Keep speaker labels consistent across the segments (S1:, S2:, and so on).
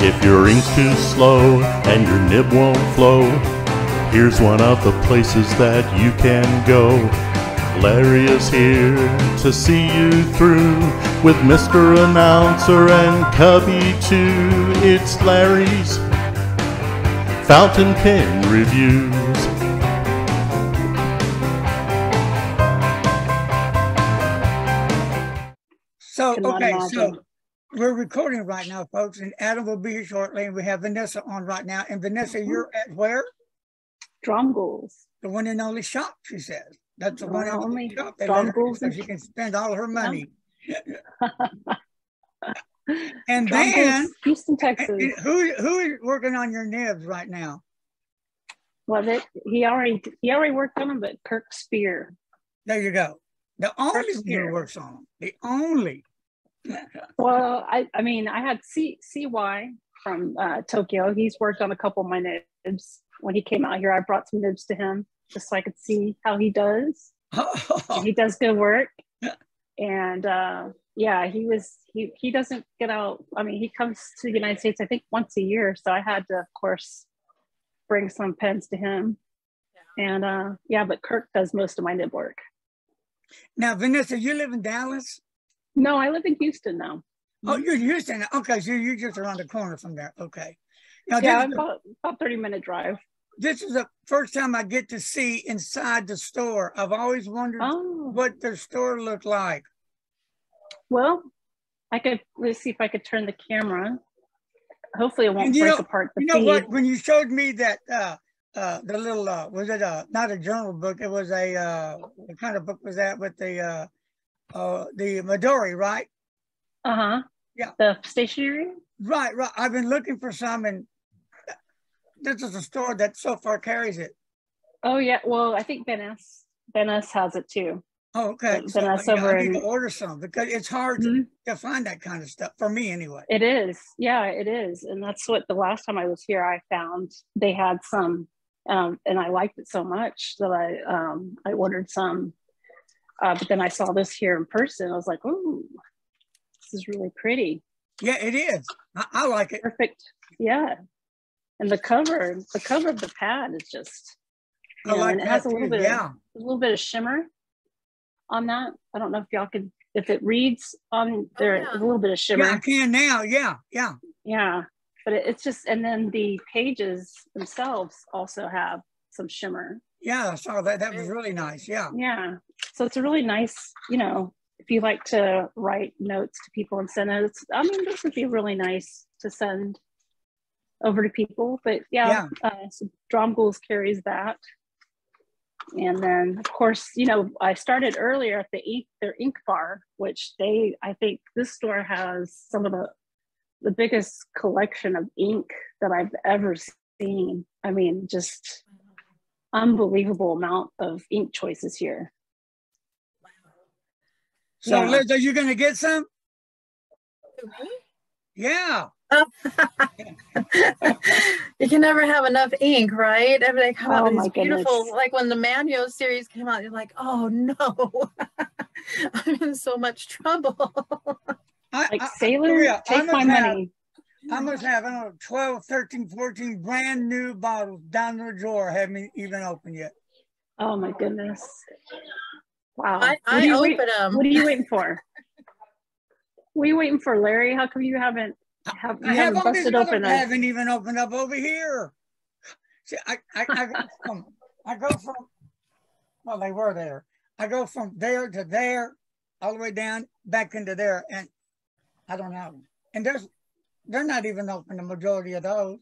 S1: If your ink's too slow and your nib won't flow, here's one of the places that you can go. Larry is here to see you through with Mr. Announcer and Cubby too. It's Larry's Fountain Pen Reviews.
S2: So, okay, so we're recording right now, folks, and Adam will be here shortly, and we have Vanessa on right now. And Vanessa, you're at where?
S3: Drumgools.
S2: The one and only shop, she says. That's the one and only shop.
S3: Drumgools.
S2: So she can spend all her money. And then,
S3: Houston, Texas.
S2: Who is working on your nibs right now?
S3: Well, he already worked on them, but Kirk Spear.
S2: There you go. The only one who works on them. The only.
S3: Well, I mean, I had CY from Tokyo. He's worked on a couple of my nibs. When he came out here, I brought some nibs to him just so I could see how he does. He does good work. And yeah, he doesn't get out. I mean, he comes to the United States, I think, once a year. So I had to, of course, bring some pens to him. And yeah, but Kirk does most of my nib work.
S2: Now, Vanessa, you live in Dallas?
S3: No, I live in Houston now.
S2: Oh, you're in Houston. Okay, so you're just around the corner from there. Okay. Now,
S3: yeah, about 30-minute drive.
S2: This is the first time I get to see inside the store. I've always wondered what their store looked like.
S3: Well, let's see if I could turn the camera. Hopefully it won't break apart the feed.
S2: You know what? When you showed me that, the little, was it not a journal book? It was what kind of book was that with the Midori, right?
S3: Uh-huh.
S2: Yeah.
S3: The stationery?
S2: Right. I've been looking for some, and this is a store that so far carries it.
S3: Oh, yeah. Well, I think Vanessa has it too.
S2: Oh, okay.
S3: Vanessa over
S2: I need to order some because it's hard to find that kind of stuff, for me anyway.
S3: It is. Yeah, it is. And that's what the last time I was here, I found they had some, and I liked it so much that I ordered some. But then I saw this here in person. I was like, ooh, this is really pretty.
S2: Yeah, it is. I like it.
S3: Perfect. Yeah. And the cover of the pad is just,
S2: I like
S3: it has a little bit of shimmer on that. I don't know if y'all could, if it reads on there, a little bit of shimmer.
S2: Yeah, I can now. Yeah.
S3: Yeah. But it's just, and then the pages themselves also have some shimmer.
S2: Yeah, I saw that. That was really nice. Yeah.
S3: Yeah. So it's a really nice, if you like to write notes to people and send notes, I mean, this would be really nice to send over to people. But yeah. So Drumgools carries that. And then, of course, I started earlier at their ink bar, which I think this store has some of the biggest collection of ink that I've ever seen. I mean, just unbelievable amount of ink choices here.
S2: So, Liz, are you going to get some?
S4: Me?
S2: Yeah.
S4: You can never have enough ink, right? I mean, they come out with these beautiful,
S3: goodness.
S4: like when the Manyo series came out, you're like, oh no, I'm in so much trouble.
S3: Sailor, take my money.
S2: I must have, I don't know, 12, 13, 14 brand new bottles down in the drawer. Haven't even opened yet.
S3: Oh my goodness. Wow.
S4: I open them.
S3: What are you waiting for? What are you waiting for, Larry? How come you haven't busted open?
S2: I haven't even opened up over here. See, I go from, well, they were there. I go from there to there, all the way down, back into there, and I don't have them. And they're not even open, the majority of those.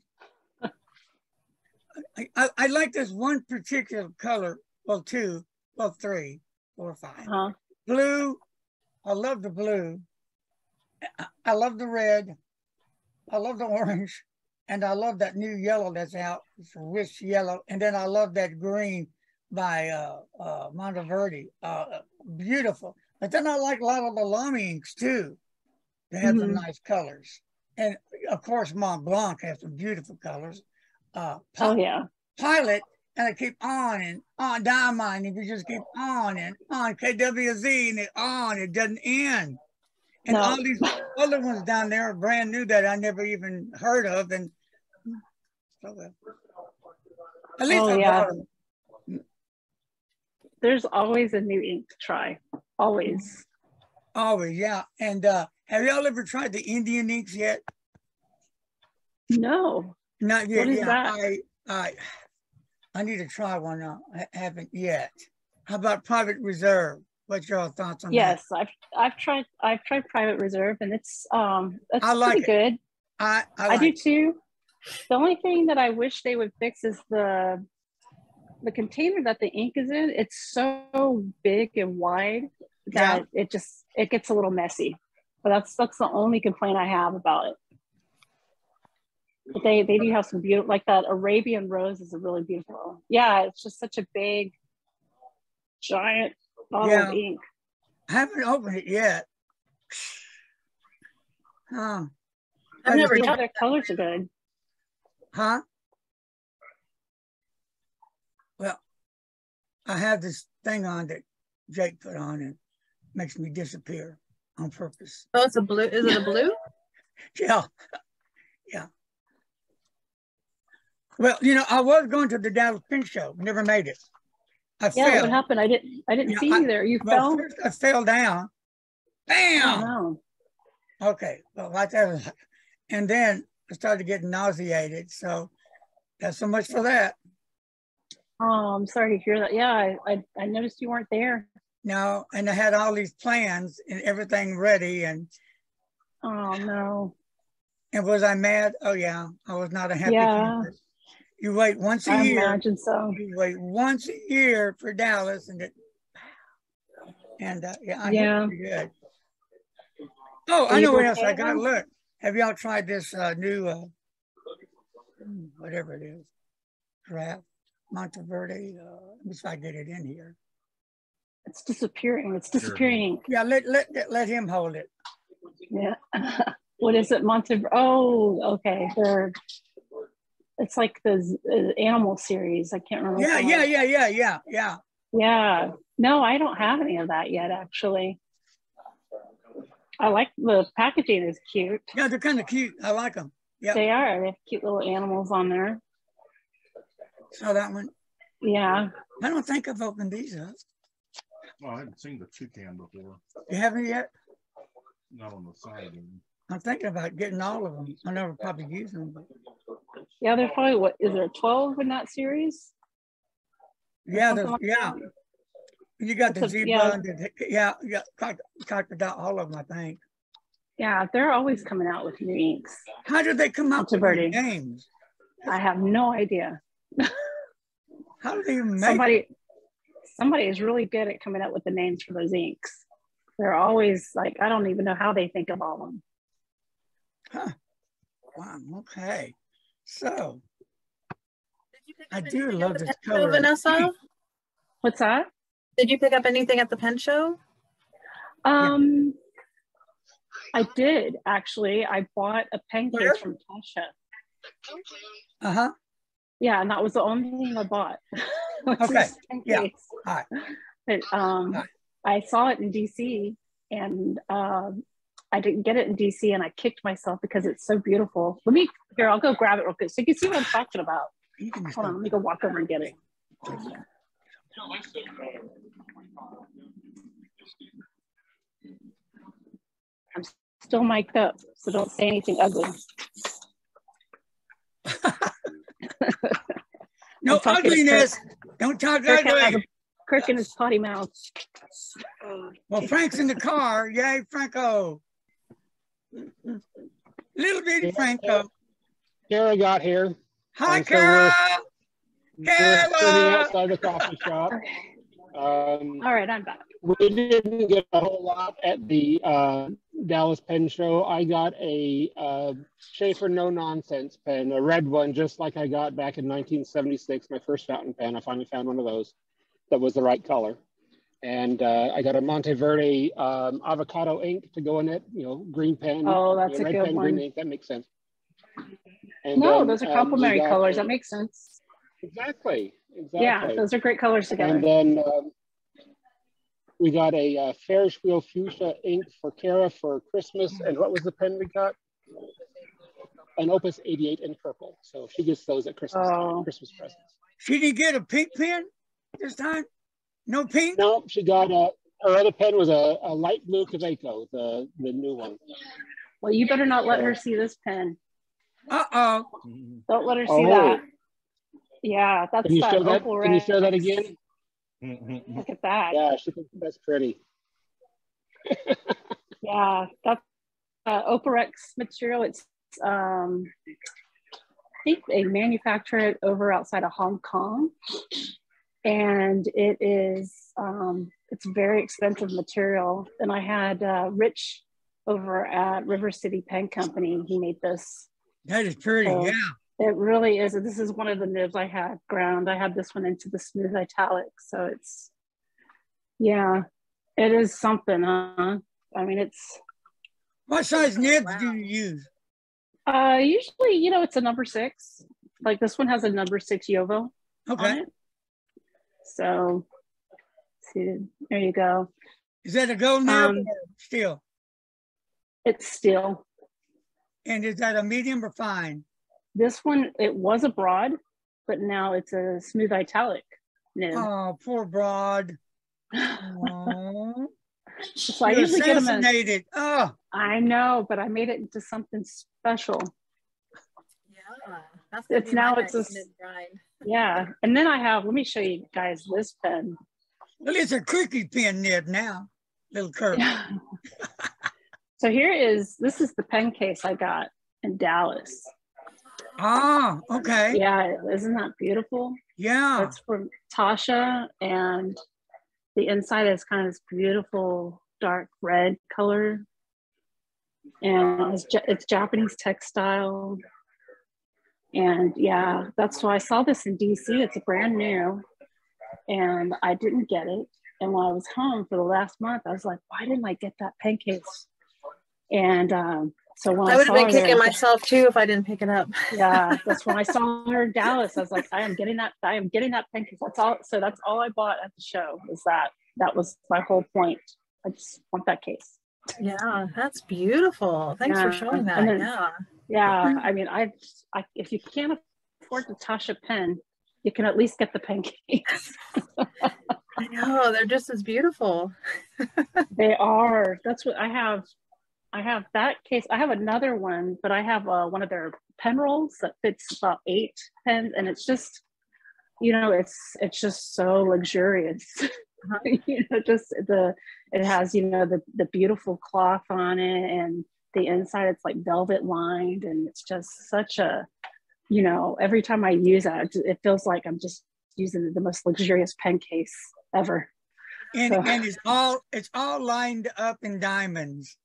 S2: I like this one particular color, well, two, well, 3, 4, 5. Blue, I love the blue. I love the red. I love the orange. And I love that new yellow that's out. It's a rich yellow. And then I love that green by Monteverde. Beautiful. But then I like a lot of the Lamy inks too. They have some nice colors. And of course, Mont Blanc has some beautiful colors. Pilot, and I keep on and on. Diamond, if you just keep on and on. KWZ, and it doesn't end. And all these other ones down there are brand new that I never even heard of. And so, at least I bought them.
S3: There's always a new ink to try. Always.
S2: Always, yeah. And have y'all ever tried the Indian inks yet?
S3: No.
S2: Not yet.
S3: What is
S2: Yeah,
S3: that?
S2: I need to try one now. I haven't yet. How about Private Reserve? What's your thoughts on that?
S3: Yes, I've tried Private Reserve, and it's
S2: I like
S3: pretty good.
S2: I
S3: do too. The only thing that I wish they would fix is the container that the ink is in. It's so big and wide that it gets a little messy. But that's the only complaint I have about it. But they do have some beautiful, like that Arabian Rose is a really beautiful. Yeah, it's just such a big, giant bottle of ink.
S2: I haven't opened it yet.
S4: I've never tried.
S3: Their colors are good.
S2: Huh? Well, I have this thing on that Jake put on and makes me disappear on purpose.
S4: Oh, it's a blue. Is it a blue?
S2: Yeah. Yeah. Well, you know, I was going to the Dallas Pen Show. Never made it. I fell.
S3: What happened? I didn't see you there. You fell?
S2: First I fell down. Bam!
S3: Oh,
S2: no. Okay. Well, like that. And then I started getting nauseated. So that's so much for that.
S3: Oh, I'm sorry to hear that. Yeah, I noticed you weren't there.
S2: No, and I had all these plans and everything ready. And
S3: oh, no.
S2: And was I mad? Oh, yeah. I was not a happy camper. You wait once a year.
S3: I imagine so.
S2: You wait once a year for Dallas, and I did pretty good. Oh, I know what else I got. Look, have y'all tried this new, whatever it is, draft Monteverde? Let me see if I get it in here.
S3: It's disappearing. It's disappearing.
S2: Yeah, let him hold it.
S3: Yeah. What is it, Monteverde? Oh, okay. It's like the animal series. I can't remember.
S2: Yeah.
S3: Yeah. No, I don't have any of that yet, actually. I like the packaging is cute.
S2: Yeah, they're kind of cute. I like them. Yeah,
S3: they are. They have cute little animals on there.
S2: Saw that one.
S3: Yeah.
S2: I don't think I've opened these up.
S1: Well, I haven't seen the toucan before.
S2: You haven't yet?
S1: Not on the side.
S2: I'm thinking about getting all of them. I never probably use them. But...
S3: Yeah, there's probably, what, is there 12 in that series?
S2: Yeah, you got the zebra, and crocodile, all of them, I think.
S3: Yeah, they're always coming out with new inks.
S2: How did they come up with new names?
S3: I have no idea.
S2: How do they even make
S3: Somebody is really good at coming up with the names for those inks. They're always like, I don't even know how they think of all of them.
S2: Huh. Wow, okay. So, I do love this color.
S4: Vanessa?
S3: What's that?
S4: Did you pick up anything at the pen show?
S3: I did, actually. I bought a pen case from Tasha.
S2: Uh-huh.
S3: Yeah, and that was the only thing I bought.
S2: Okay, yeah. All right.
S3: But I saw it in DC, and I didn't get it in DC, and I kicked myself because it's so beautiful. I'll go grab it real quick so you can see what I'm talking about. Hold on, let me go walk over and get it. I'm still mic'd up, so don't say anything ugly.
S2: No ugliness. Don't talk ugly.
S3: Kirk in his potty mouth.
S2: Well, Frank's in the car. Yay, Franco. Little bitty Franco.
S5: Kara got here.
S2: Hi, Kara.
S5: We're sitting outside the coffee shop.
S3: All right, I'm back.
S5: We didn't get a whole lot at the Dallas Pen Show. I got a Schaefer No Nonsense pen, a red one, just like I got back in 1976, my first fountain pen. I finally found one of those that was the right color. And I got a Monteverde avocado ink to go in it, green pen.
S3: Oh, that's a
S5: red
S3: good
S5: pen,
S3: one.
S5: Green ink, that makes sense. And
S3: no, those are complementary colors. That makes sense.
S5: Exactly.
S3: Yeah, those are great colors together.
S5: And then We got a Ferris wheel fuchsia ink for Kara for Christmas. And what was the pen we got? An Opus 88 in purple. So she gets those at Christmas time, Christmas presents.
S2: She didn't get a pink pen this time? No pink?
S5: No, she got her other pen was a light blue Kaweco, the new one.
S3: Well, you better not let her see this pen.
S2: Uh-oh.
S3: Don't let her see that. Yeah, that's
S5: Can you
S3: that
S5: show that?
S3: opal
S5: Can you show that again?
S3: Look at that.
S5: Yeah, she thinks that's pretty.
S3: Yeah, that's Oparex material. It's I think they manufacture it over outside of Hong Kong, and it is it's very expensive material. And I had Rich over at River City Pen Company. He made this.
S2: That is pretty.
S3: So
S2: yeah.
S3: It really is. This is one of the nibs I had ground. I had this one into the smooth italic. So it's, yeah, it is something, huh? I mean, it's.
S2: What size nibs do you use?
S3: Usually, you know, it's a number 6. Like this one has a number 6 Yovo on it. So, see, there you go.
S2: Is that a gold nib or steel?
S3: It's steel.
S2: And is that a medium or fine?
S3: This one, it was a broad, but now it's a smooth italic nib.
S2: Oh, poor broad. Oh.
S3: So I usually get them in,
S2: oh.
S3: I know, but I made it into something special.
S4: Yeah, that's
S3: it's now it's a yeah. And then I have, let me show you guys this pen.
S2: Well, it's a creaky pen nib now, little curve.
S3: Yeah. So this is the pen case I got in Dallas.
S2: Oh, okay.
S3: Yeah, isn't that beautiful?
S2: Yeah.
S3: That's from Tasha, and the inside is kind of this beautiful dark red color. And it's Japanese textile. And yeah, that's why I saw this in DC. It's a brand new, and I didn't get it. And when I was home for the last month, I was like, why didn't I get that pen case? And so when
S4: I would have been kicking myself too if I didn't pick it up.
S3: Yeah, that's when I saw her in Dallas. I was like, I am getting that pen case. That's all. So that's all I bought at the show. Was that was my whole point. I just want that case.
S4: Yeah, that's beautiful. Thanks for showing that.
S3: Then, yeah. I mean, I if you can't afford the Tasha pen, you can at least get the pen case.
S4: I know, they're just as beautiful.
S3: They are. That's what I have. I have that case. I have another one, but I have one of their pen rolls that fits about 8 pens, and it's just, you know, it's just so luxurious. You know, just it has, you know, the beautiful cloth on it, and the inside it's like velvet lined, and it's just such a, you know, every time I use it feels like I'm just using the most luxurious pen case ever.
S2: And it's all lined up in diamonds,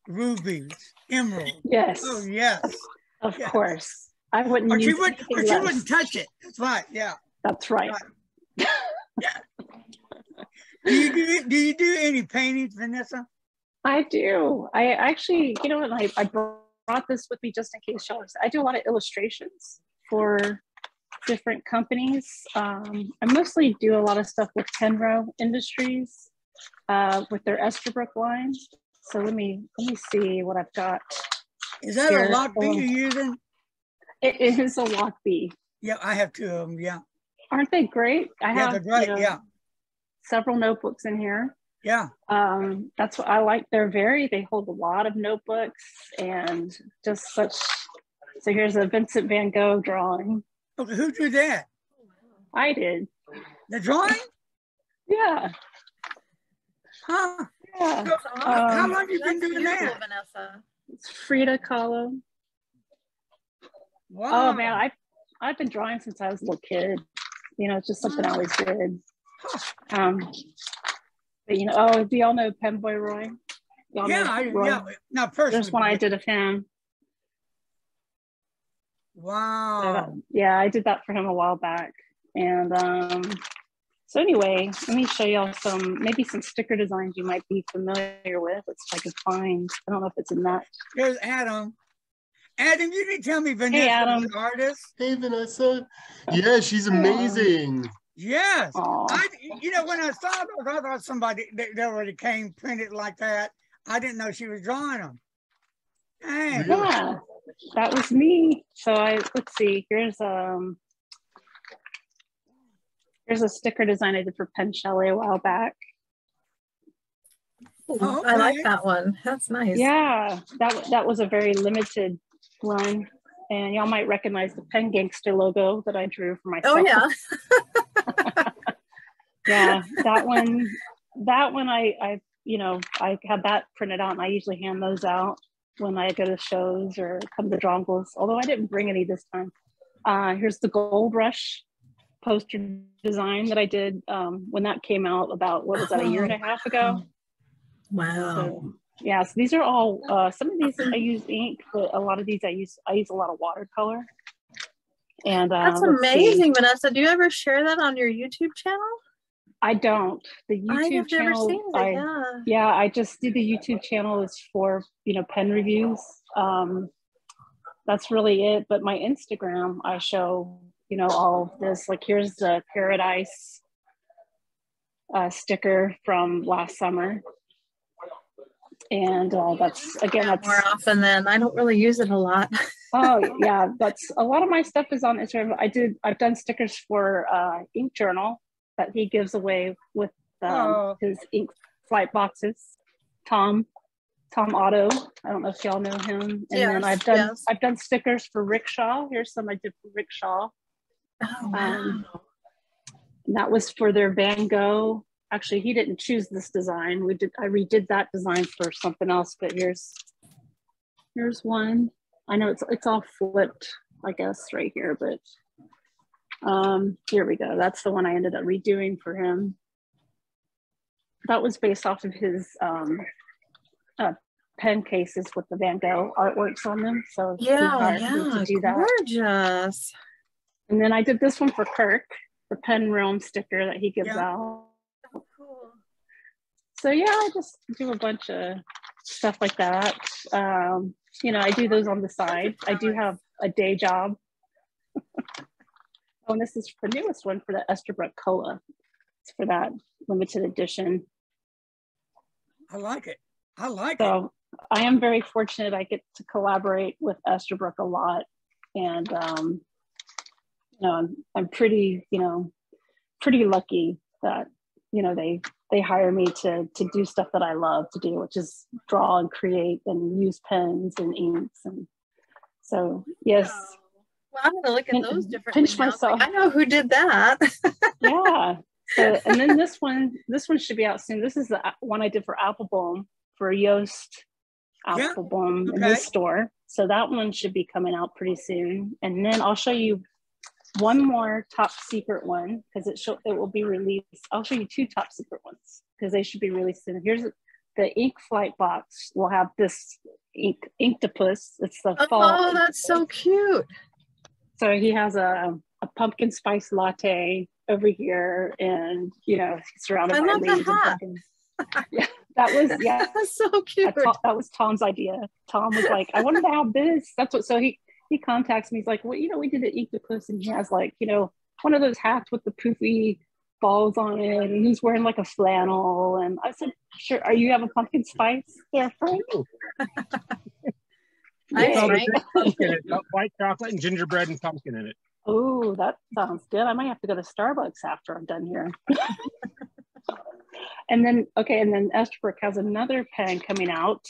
S2: rubies, emeralds.
S3: Yes.
S2: Oh yes.
S3: Of course. I wouldn't. Or
S2: you wouldn't touch it. That's right. Yeah.
S3: That's right.
S2: Yeah. Do you do any paintings, Vanessa?
S3: I do. I actually, you know, I brought this with me just in case y'all. I do a lot of illustrations for different companies. I mostly do a lot of stuff with Tenro Industries with their Esterbrook line. So let me see what I've got.
S2: Is that a lock B you're using?
S3: It is a lock B.
S2: Yeah, I have 2 of them. Yeah.
S3: Aren't they great? I have,
S2: they're great. Yeah.
S3: Several notebooks in here.
S2: Yeah.
S3: That's what I like. They hold a lot of notebooks and just such. So here's a Vincent van Gogh drawing.
S2: Okay, who drew that?
S3: I did.
S2: The drawing?
S3: Yeah.
S2: Huh?
S3: Yeah.
S2: So, how long have you been doing that?
S4: Vanessa?
S3: It's Frida Kahlo.
S2: Wow.
S3: Oh man, I've been drawing since I was a little kid. You know, it's just something I always did. But you know, do y'all know Pemboy Roy?
S2: Yeah, not personally.
S3: There's one I did of him.
S2: Wow.
S3: Yeah, I did that for him a while back. And so anyway, let me show y'all maybe some sticker designs you might be familiar with. Let's see if I can find. I don't know if it's in that.
S2: Here's Adam. Adam, you didn't tell me Vanessa was an artist.
S1: Hey, Vanessa. Yeah, she's amazing.
S2: Yes. You know, when I saw those, I thought somebody that already came printed like that. I didn't know she was drawing them. Dang.
S3: Yeah, that was me. So let's see, here's a sticker design I did for Pen Chalet a while back.
S4: Oh, okay. I like that one. That's nice.
S3: Yeah, that was a very limited run. And y'all might recognize the Pen Gangster logo that I drew for myself.
S4: Oh yeah.
S3: Yeah, that one I I had that printed out, and I usually hand those out when I go to shows or come to Drongles, although I didn't bring any this time. Here's the Gold Rush poster design that I did when that came out about, what was that, a year and a half ago?
S4: Wow.
S3: So, yeah, so these are all, some of these I use ink, but a lot of these I use a lot of watercolor. And
S4: that's amazing, Vanessa. Do you ever share that on your YouTube channel?
S3: I don't. The YouTube channel,
S4: never seen it,
S3: yeah, I just do the YouTube channel is for, pen reviews. That's really it. But my Instagram, I show, all of this. Like, here's the Paradise sticker from last summer. And that's
S4: more often than I don't really use it a lot.
S3: Oh yeah, that's a lot of my stuff is on Instagram. I've done stickers for Ink Journal that he gives away with his ink flight boxes. Tom Otto. I don't know if y'all know him. And then I've done stickers for Rickshaw. Here's some I did for Rickshaw.
S4: Oh wow.
S3: And that was for their Van Gogh. Actually, he didn't choose this design. I redid that design for something else, but here's one. I know it's all flipped, I guess, right here, but here we go. That's the one I ended up redoing for him. That was based off of his pen cases with the Van Gogh artworks on them. So to do that.
S4: Gorgeous.
S3: And then I did this one for Kirk, the pen realm sticker that he gives out.
S4: Oh, cool.
S3: So yeah, I just do a bunch of stuff like that. I do those on the side. I do have a day job. Oh, and this is the newest one for the Esterbrook Cola. It's for that limited edition.
S2: I like it.
S3: So I am very fortunate. I get to collaborate with Esterbrook a lot, and I'm pretty lucky that they hire me to do stuff that I love to do, which is draw and create and use pens and inks. And so, yes.
S4: Well, I'm going to look at those differently.
S3: Pinch myself.
S4: I know who did that.
S3: Yeah. So, and then this one should be out soon. This is the one I did for Applebaum, for Yoast Applebaum in this store. So that one should be coming out pretty soon. And then I'll show you one more top secret one, because it will be released. I'll show you two top secret ones because they should be released soon. Here's the ink flight box. We'll have this Inktopuss. It's the fall.
S4: Oh, that's so cute.
S3: So he has a pumpkin spice latte over here, and he's surrounded by leaves and pumpkins. Yeah, that was
S4: that's so cute.
S3: That was Tom's idea. Tom was like, I wanted to have this. That's what. So he contacts me. He's like, well, we did the Inktopuss, and he has like, one of those hats with the poofy balls on it, and he's wearing like a flannel. And I said, sure. Are you have a pumpkin spice there, Frank?
S5: White chocolate and gingerbread and pumpkin in it.
S3: Oh, that sounds good. I might have to go to Starbucks after I'm done here. And then Esterbrook has another pen coming out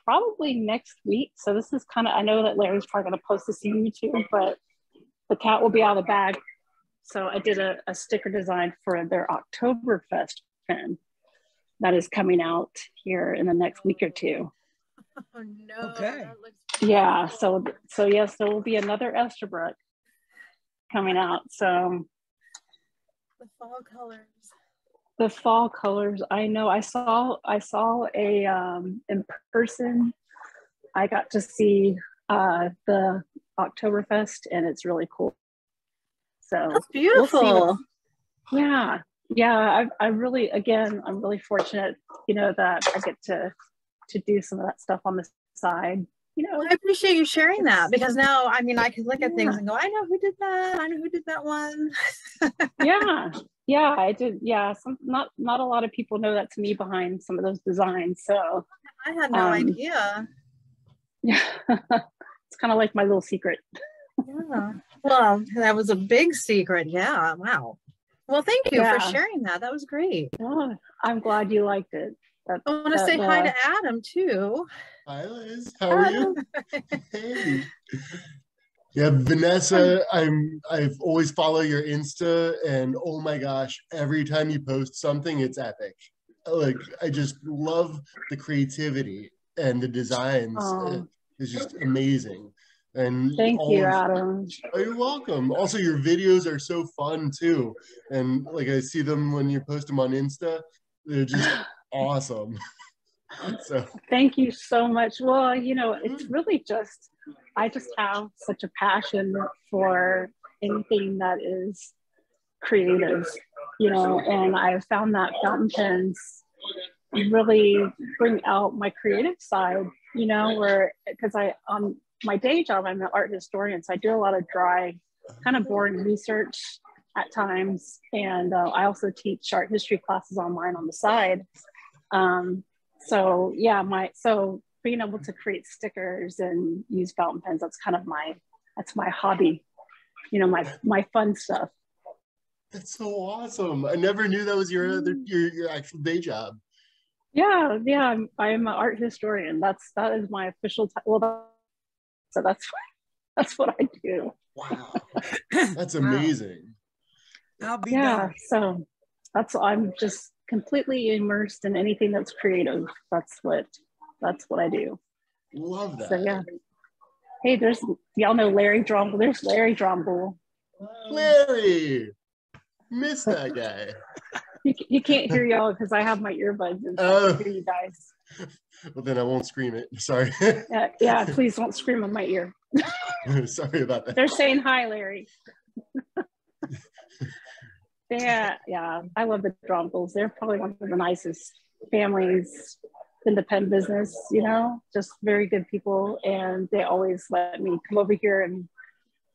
S3: probably next week. So this is I know that Larry's probably going to post this on YouTube, but the cat will be out of the bag. So I did a sticker design for their Oktoberfest pen that is coming out here in the next week or two.
S4: Oh no.
S2: Okay.
S3: Yeah. So yes, there will be another Esterbrook coming out. So
S4: the fall colors.
S3: The fall colors. I know. I saw a in person. I got to see the Oktoberfest, and it's really cool. So
S4: that's beautiful.
S3: Yeah. I'm really fortunate, that I get to do some of that stuff on the side. you know.
S4: I appreciate you sharing that, because now, I mean, I can look at things and go, I know who did that. I know who did that one.
S3: Yeah, I did. Yeah, not a lot of people know that to me behind some of those designs. So
S4: I had no idea.
S3: Yeah, it's kind of like my little secret.
S4: Yeah. Well, that was a big secret. Yeah. Wow. Well, thank you for sharing that. That was great.
S3: Oh, I'm glad you liked it.
S4: I want to say hi to Adam too.
S6: Hi, Liz. How are you? Hey. Yeah, Vanessa, I've always followed your Insta, and oh my gosh, every time you post something, it's epic. Like, I just love the creativity and the designs. It's just amazing. And
S3: thank you, Adam.
S6: Oh, you're welcome. Also, your videos are so fun too, and like I see them when you post them on Insta, they're just awesome. So
S3: thank you so much. Well, you know, it's really just, I just have such a passion for anything that is creative, you know, and I found that fountain pens really bring out my creative side, you know, where, because on my day job, I'm an art historian, so I do a lot of dry, kind of boring research at times, and I also teach art history classes online on the side. So yeah, so being able to create stickers and use fountain pens, that's kind of that's my hobby, you know, my fun stuff.
S6: That's so awesome. I never knew that was your actual day job.
S3: Yeah, I'm an art historian. That is my official title. Well, so that's what I do.
S6: Wow, that's amazing.
S3: So I'm just completely immersed in anything that's creative. That's what I do.
S6: Love that.
S3: So yeah. Hey, y'all know Larry Drumble. There's Larry Drumble.
S6: Larry, miss that guy.
S3: You can't hear y'all because I have my earbuds and so I can hear you guys.
S6: Well, then I won't scream it. Sorry.
S3: Yeah, please don't scream in my ear.
S6: Sorry about that.
S3: They're saying hi, Larry. Yeah, I love the Drumbles. They're probably one of the nicest families in the pen business, you know, just very good people. And they always let me come over here and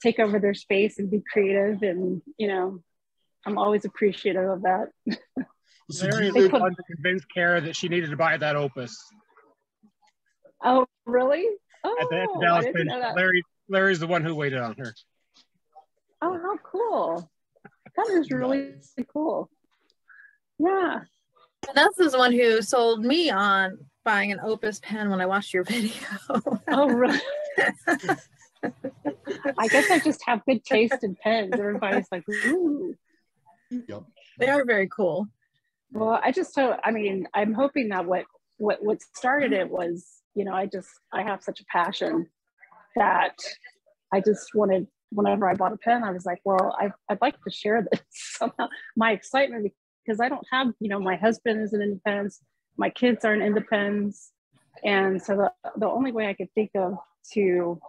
S3: take over their space and be creative. And, you know, I'm always appreciative of that.
S5: Larry was the one to convince Kara that she needed to buy that opus.
S3: Oh, really? Oh,
S5: at the Dallas Pen. Larry's the one who waited on her.
S3: Oh, how cool. That is really cool. Yeah.
S4: Vanessa's the one who sold me on buying an Opus pen when I watched your video.
S3: Oh, really? I guess I just have good taste in pens. Everybody's like, ooh.
S6: Yep.
S4: They are very cool.
S3: Well, I'm hoping that what started it was, you know, I have such a passion that I just wanted, whenever I bought a pen, I was like, well, I'd like to share this somehow. My excitement, because I don't have, you know, my husband is an independent, my kids are an independent. And so the only way I could think of to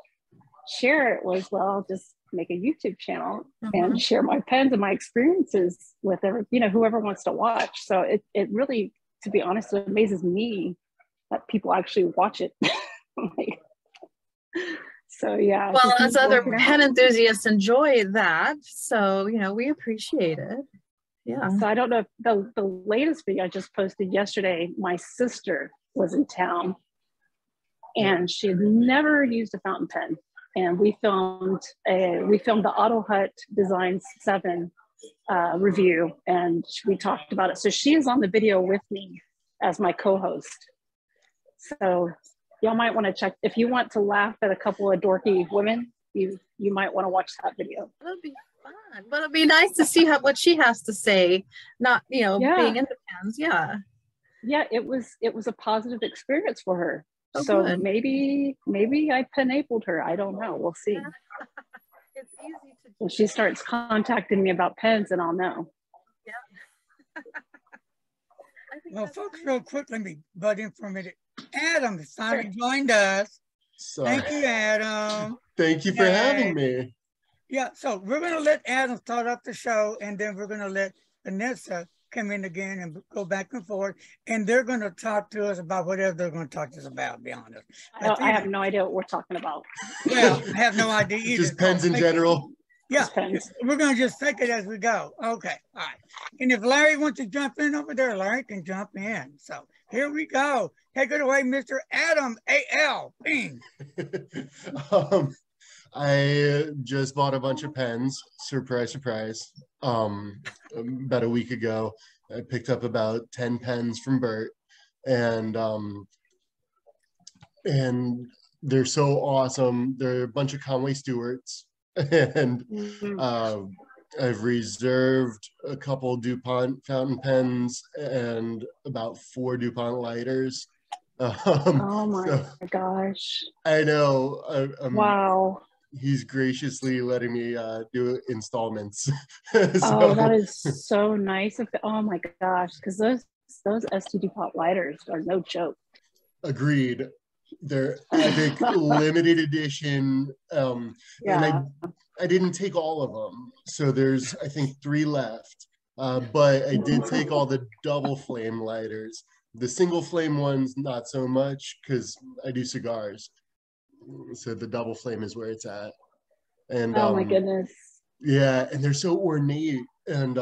S3: share it was, well, I'll just make a YouTube channel and share my pens and my experiences with whoever wants to watch. So it really, to be honest, it amazes me that people actually watch it. So yeah.
S4: Well, as other pen enthusiasts enjoy that, so you know, we appreciate it. Yeah.
S3: So I don't know if the latest video I just posted yesterday, my sister was in town and she had never used a fountain pen. And we filmed the Auto Hut Design 7 review, and we talked about it. So she is on the video with me as my co-host. So y'all might want to check, if you want to laugh at a couple of dorky women, you might want to watch that video.
S4: That'll be fun. But it'll be nice to see what she has to say, not, you know, being in the pens. Yeah. Yeah,
S3: it was a positive experience for her.
S4: Oh,
S3: so
S4: good.
S3: maybe I enabled her. I don't know. We'll see.
S4: It's easy to do.
S3: When she starts contacting me about pens, and I'll know.
S4: Yeah.
S2: Well, folks, real quick, let me butt in for a minute. Adam has finally joined us.
S6: Sorry.
S2: Thank you, Adam.
S6: Thank you for having me.
S2: Yeah, so we're going to let Adam start off the show, and then we're going to let Vanessa come in again and go back and forth, and they're going to talk to us about whatever they're going to talk to us about, to be honest.
S3: I have no idea what we're talking about.
S2: Well, I have no idea either.
S6: Just pens in general.
S2: Yeah, we're going to just take it as we go. Okay, all right. And if Larry wants to jump in over there, Larry can jump in. So here we go. Take it away, Mr. Adam A.L. Ping.
S6: I just bought a bunch of pens. Surprise, surprise. About a week ago, I picked up about 10 pens from Bert, and they're so awesome. They're a bunch of Conway Stewarts, and I've reserved a couple DuPont fountain pens and about 4 DuPont lighters.
S3: Oh my gosh.
S6: I know.
S3: Wow.
S6: He's graciously letting me do installments.
S3: Oh, that is so nice. Oh my gosh, because those ST DuPont lighters are no joke.
S6: Agreed. They're epic, limited edition. And I didn't take all of them. So there's, I think, 3 left. But I did take all the double flame lighters. The single flame ones, not so much, because I do cigars. So the double flame is where it's at. And
S3: oh my goodness.
S6: Yeah, and they're so ornate. And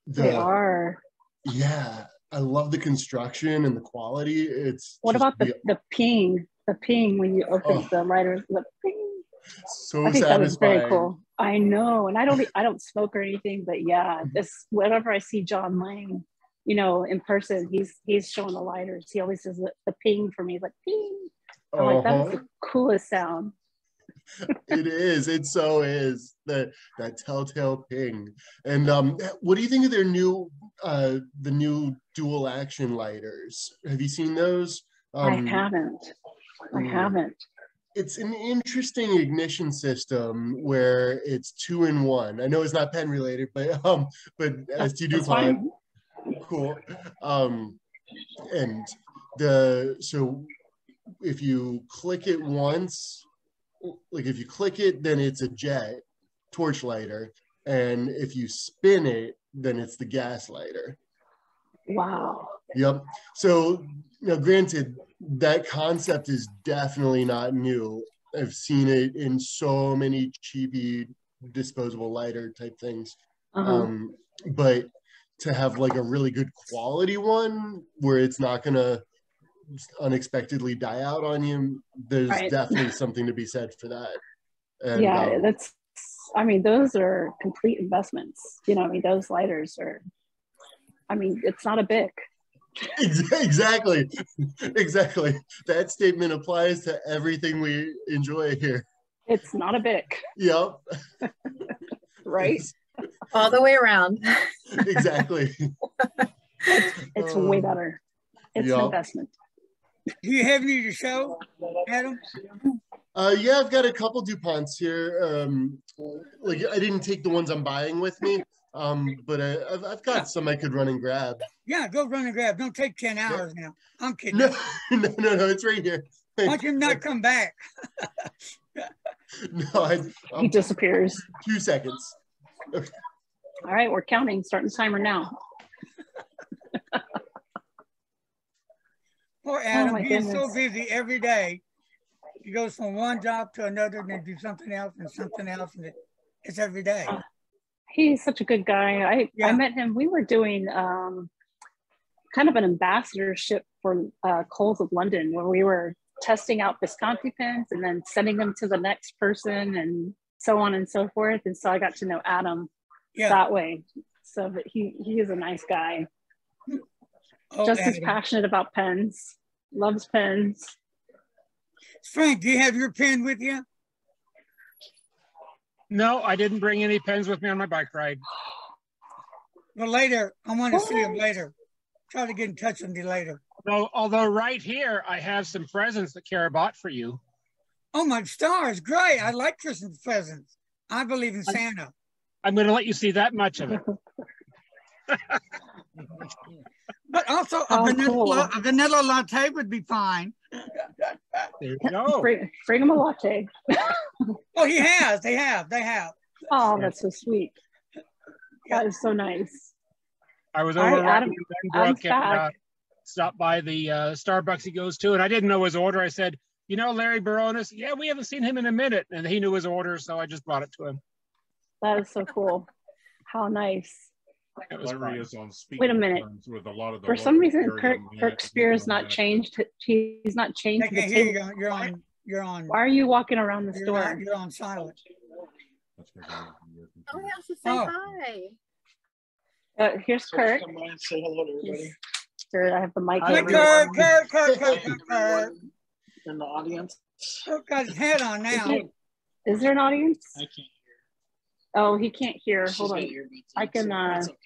S3: they are.
S6: Yeah, I love the construction and the quality. It's
S3: what about the ping? The ping when you open the lighters, the ping.
S6: So
S3: I think
S6: satisfying.
S3: That was very cool. I know, and I don't smoke or anything, but yeah, this whenever I see John Lang, you know, in person, he's showing the lighters. He always says the ping for me. He's like ping. I'm like, that's the coolest sound.
S6: It is. It so is that telltale ping. And what do you think of their new the new dual action lighters? Have you seen those?
S3: I haven't.
S6: It's an interesting ignition system where it's 2-in-1. I know it's not pen related, but ST DuPont. Cool. And so if you click it once, like if you click it, then it's a jet torch lighter, and if you spin it, then it's the gas lighter.
S3: Wow.
S6: Yep. So now, granted, that concept is definitely not new. I've seen it in so many cheapy disposable lighter type things. But to have like a really good quality one where it's not gonna unexpectedly die out on you, there's definitely something to be said for that. And,
S3: yeah, those are complete investments. You know, I mean, those lighters are, I mean, it's not a Bic.
S6: Exactly. That statement applies to everything we enjoy here.
S3: It's not a Bic.
S6: Yep.
S3: Right?
S4: All the way around.
S6: Exactly.
S3: It's way better. It's an investment.
S2: Do you have any to show, Adam?
S6: Yeah, I've got a couple DuPonts here. Like I didn't take the ones I'm buying with me, but I've got some I could run and grab.
S2: Yeah, go run and grab. Don't take 10 hours now. I'm kidding.
S6: No, it's right here.
S2: Watch him not come back.
S6: No,
S3: he disappears.
S6: 2 seconds. Okay.
S3: All right, we're counting. Starting the timer now.
S2: Poor Adam, he's so busy every day. He goes from one job to another, and then do something else, and it's every day.
S3: He's such a good guy. I met him. We were doing kind of an ambassadorship for Coles of London, where we were testing out Visconti pens and then sending them to the next person, and so on and so forth. And so I got to know Adam that way. So, but he is a nice guy. Just as passionate about pens, loves pens.
S2: Frank, do you have your pen with you?
S5: No, I didn't bring any pens with me on my bike ride.
S2: Well, later, I want to see them later. Try to get in touch with you later.
S5: Although right here, I have some presents that Kara bought for you.
S2: Oh, my stars. Great. I like Christmas presents. I believe in Santa.
S5: I'm going to let you see that much of it.
S2: But also a vanilla latte would be fine.
S5: There you go.
S3: Bring him a latte.
S2: Oh, he has. They have.
S3: Oh, that's so sweet. That is so nice.
S5: I was over
S3: Adam,
S5: in Brook and stopped by the Starbucks he goes to, and I didn't know his order. I said, you know, Larry Baronis? Yeah, we haven't seen him in a minute. And he knew his order, so I just brought it to him.
S3: That is so cool. How nice.
S1: Larry is on speaking
S3: Wait a minute.
S1: With a lot of the
S3: For some reason, Kirk Spears not changed. He's not changed to the table.
S2: You're on.
S3: Why are you walking around the store?
S2: You're on silent.
S4: Oh, he has to say hi.
S3: Here's Kirk.
S7: Say hello to everybody.
S3: Sure, I have the mic.
S2: Kirk.
S7: In the audience.
S2: Kirk got his head on now.
S3: Is there an audience?
S7: I can't hear.
S3: Oh, he can't hear. Hold on. I can.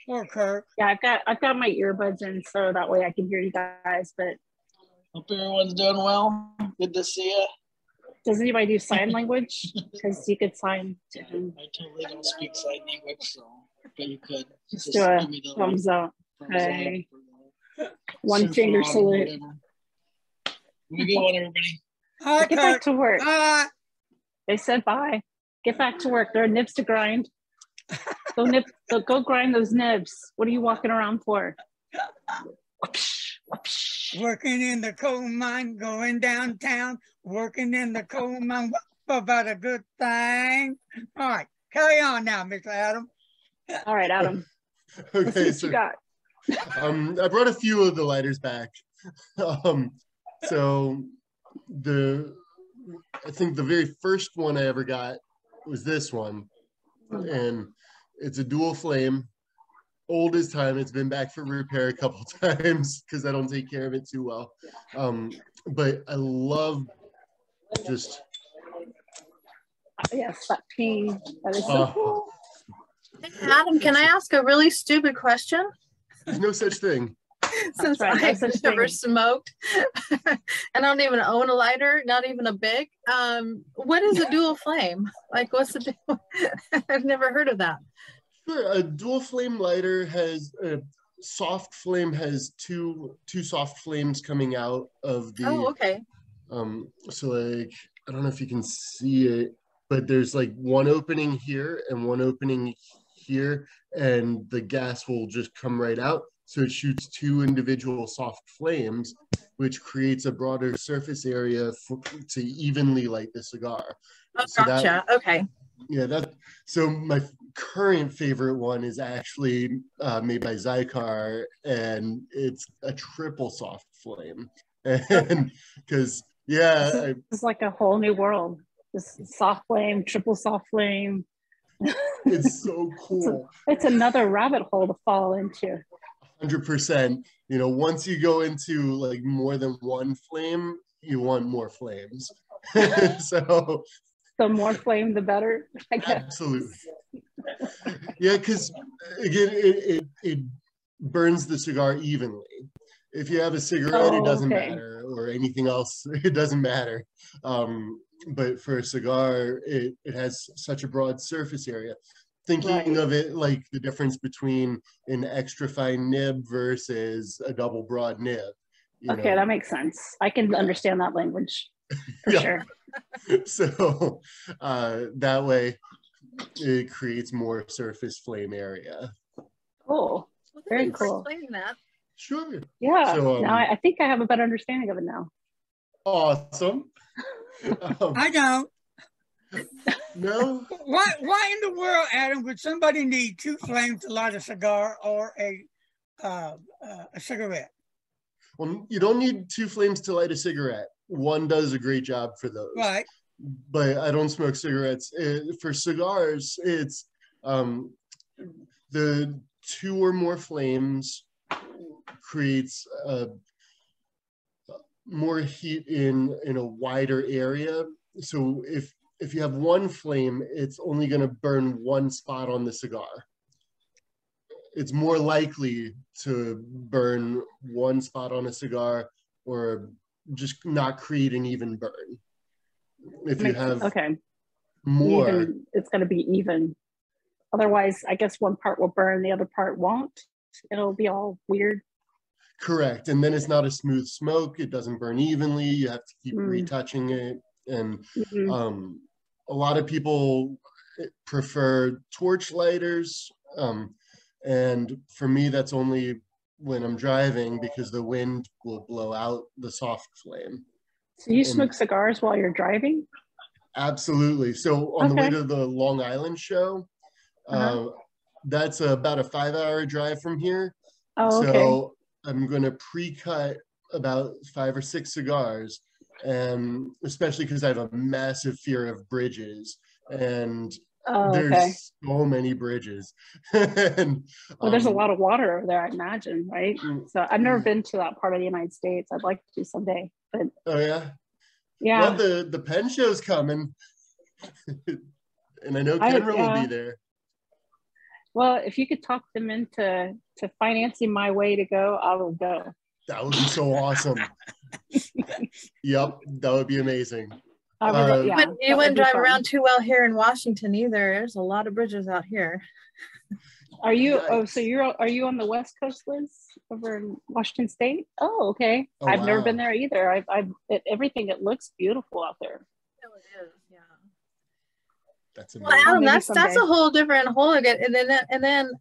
S2: Poor Kirk.
S3: Yeah, I've got my earbuds in, so that way I can hear you guys. But
S7: hope everyone's doing well. Good to see you.
S3: Does anybody do sign language? Because you could sign to him.
S7: I totally don't speak sign language, so but you could
S3: just do a thumbs up. Okay. One finger salute.
S7: Have a good one, everybody.
S3: Get back to work. They said bye. Get back to work. There are nibs to grind. Go grind those nibs. What are you walking around for?
S2: Working in the coal mine, going downtown, working in the coal mine, about a good thing. All right, carry on now, Mr. Adam.
S3: All right, Adam.
S6: Okay,
S3: so you got.
S6: I brought a few of the lighters back. So I think the very first one I ever got was this one, and it's a dual flame, old as time. It's been back for repair a couple times because I don't take care of it too well. But I love just
S3: yes, that ping. That is so cool.
S4: Hey, Adam, can I ask a really stupid question?
S6: There's no such thing.
S4: Since I've never smoked and I don't even own a lighter, not even a big. What is a dual flame? Like, what's the deal? I've never heard of that.
S6: Sure, a dual flame lighter has a soft flame, has two soft flames coming out of the.
S4: Oh, okay.
S6: So like, I don't know if you can see it, but there's like one opening here and one opening here, and the gas will just come right out. So it shoots two individual soft flames, which creates a broader surface area to evenly light the cigar.
S4: Oh, so gotcha. Okay.
S6: Yeah, so my current favorite one is actually made by Zycar, and it's a triple soft flame. And because
S3: it's like a whole new world. This soft flame, triple soft flame.
S6: It's so cool.
S3: It's another rabbit hole to fall into.
S6: 100%. You know, once you go into like more than one flame, you want more flames. So
S3: the more flame, the better, I guess.
S6: Absolutely. Yeah, because again, it burns the cigar evenly. If you have a cigarette, it doesn't matter, or anything else, it doesn't matter. But for a cigar, it has such a broad surface area. Thinking of it like the difference between an extra fine nib versus a double broad nib.
S3: Okay, that makes sense. I can understand that language for sure.
S6: So that way it creates more surface flame area.
S3: Cool.
S4: Well,
S3: very cool.
S4: Explaining that.
S6: Sure.
S3: Yeah. So, now I think I have a better understanding of it now.
S6: Awesome.
S2: I don't.
S6: No.
S2: Why in the world, Adam, would somebody need two flames to light a cigar or a cigarette?
S6: Well, you don't need two flames to light a cigarette. One does a great job for those.
S2: Right.
S6: But I don't smoke cigarettes. For cigars, it's the two or more flames creates more heat in a wider area. So if you have one flame, it's only going to burn one spot on the cigar. It's more likely to burn one spot on a cigar or just not create an even burn. If you have more,
S3: even, it's going to be even. Otherwise, I guess one part will burn, the other part won't. It'll be all weird.
S6: Correct. And then it's not a smooth smoke. It doesn't burn evenly. You have to keep retouching it. And a lot of people prefer torch lighters. And for me, that's only when I'm driving because the wind will blow out the soft flame.
S3: So you smoke cigars while you're driving?
S6: Absolutely. So on the way to the Long Island show, that's about a 5-hour drive from here.
S3: Oh, okay.
S6: So I'm going to pre-cut about 5 or 6 cigars, and especially because I have a massive fear of bridges, and there's so many bridges. And,
S3: well, there's a lot of water over there, I imagine, right? So I've never been to that part of the United States. I'd like to someday. But
S6: oh yeah,
S3: yeah.
S6: Well, the Pen show's coming, and I know Kenra will be there.
S3: Well, if you could talk them into financing my way to go, I will go.
S6: That would be so awesome. Yep, that would be amazing.
S4: But you wouldn't drive around too well here in Washington either. There's a lot of bridges out here.
S3: Are you? Oh, so are you on the West Coast, Liz, over in Washington State? Oh, okay. Oh, I've never been there either. Everything. It looks beautiful out there.
S4: It is, yeah.
S6: That's
S4: amazing. Well, Adam, that's a whole different and then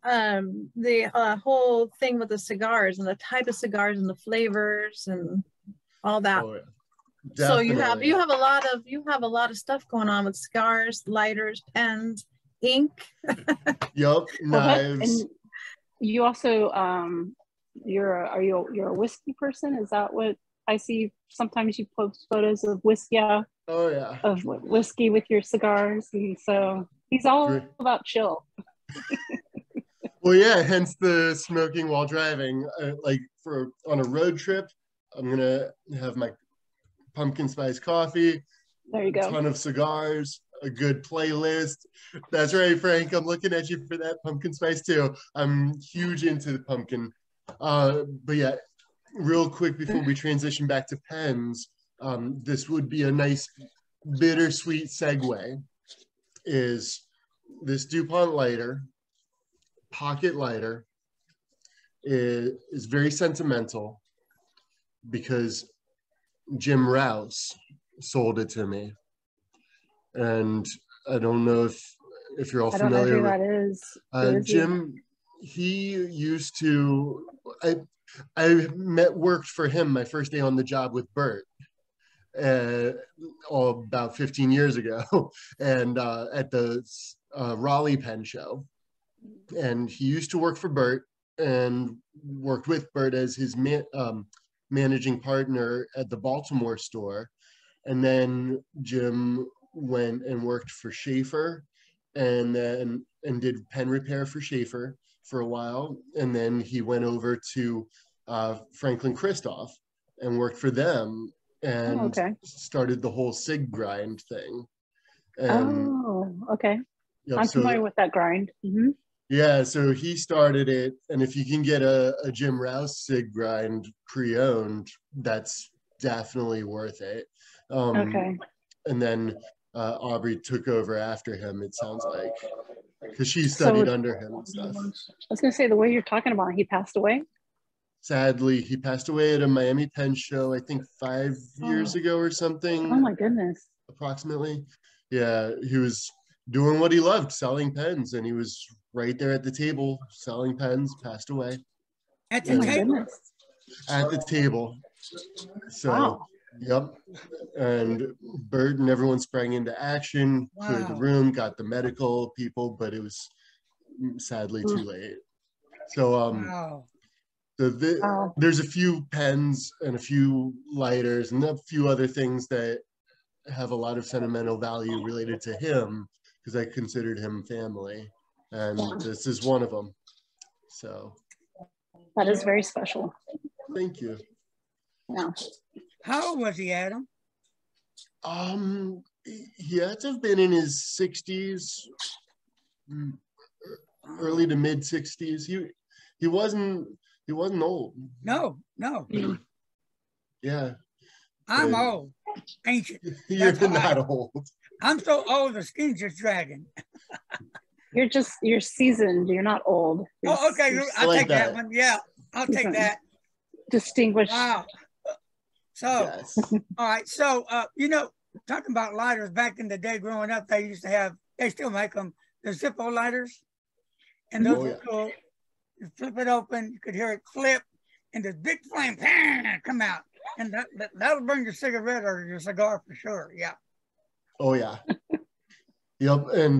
S4: the whole thing with the cigars and the type of cigars and the flavors and all that. Oh, yeah. Definitely. So you have a lot of stuff going on with cigars, lighters, pens, ink.
S6: Yep, knives.
S3: And you also you're a whiskey person? Is that what I see? Sometimes you post photos of whiskey.
S6: Oh yeah.
S3: Of whiskey with your cigars, and so he's all about chill.
S6: Well, yeah. Hence the smoking while driving. Like on a road trip, I'm gonna have my pumpkin spice coffee.
S3: There you go.
S6: A ton of cigars, a good playlist. That's right, Frank. I'm looking at you for that pumpkin spice too. I'm huge into the pumpkin. But yeah, real quick before we transition back to pens, this would be a nice bittersweet segue. Is this DuPont lighter, pocket lighter, is very sentimental because Jim Rouse sold it to me, and I don't know if you're all familiar with
S3: who that is.
S6: Jim. He used to. I worked for him my first day on the job with Bert, about 15 years ago, and at the Raleigh Pen Show, and he used to work for Bert and worked with Bert as his managing partner at the Baltimore store. And then Jim went and worked for Schaefer and did pen repair for Schaefer for a while. And then he went over to Franklin Christoph and worked for them and started the whole Sig grind thing. And,
S3: I'm familiar with that grind. Mm-hmm.
S6: Yeah, so he started it, and if you can get a Jim Rouse Sig grind pre-owned, that's definitely worth it. And then Aubrey took over after him, it sounds like, because she studied under him and stuff.
S3: I was going to say, the way you're talking about it, he passed away?
S6: Sadly, he passed away at a Miami Pen show, I think 5 years ago or something.
S3: Oh my goodness.
S6: Approximately. Yeah, he was doing what he loved, selling pens, and he was right there at the table selling pens, passed away.
S2: At the table?
S6: At the table. So, yep. And Bert and everyone sprang into action, cleared the room, got the medical people, but it was sadly too late. So, there's a few pens and a few lighters and a few other things that have a lot of sentimental value related to him because I considered him family, and this is one of them. So
S3: that is very special.
S6: Thank you.
S3: Yeah.
S2: How old was he, Adam?
S6: He had to have been in his 60s, early to mid 60s. He wasn't old.
S2: No.
S6: Yeah.
S2: I'm old. Ancient.
S6: You're not old.
S2: I'm so old the skin's just dragging.
S3: You're seasoned. You're not old.
S2: I'll take that one. Yeah, I'll take that.
S3: Distinguished.
S2: Wow. So, all right. So, talking about lighters, back in the day growing up, they still make them, the Zippo lighters. And those were cool. You flip it open, you could hear it clip, and the big flame come out. And that'll burn your cigarette or your cigar for sure. Yeah.
S6: Oh, yeah. Yep. And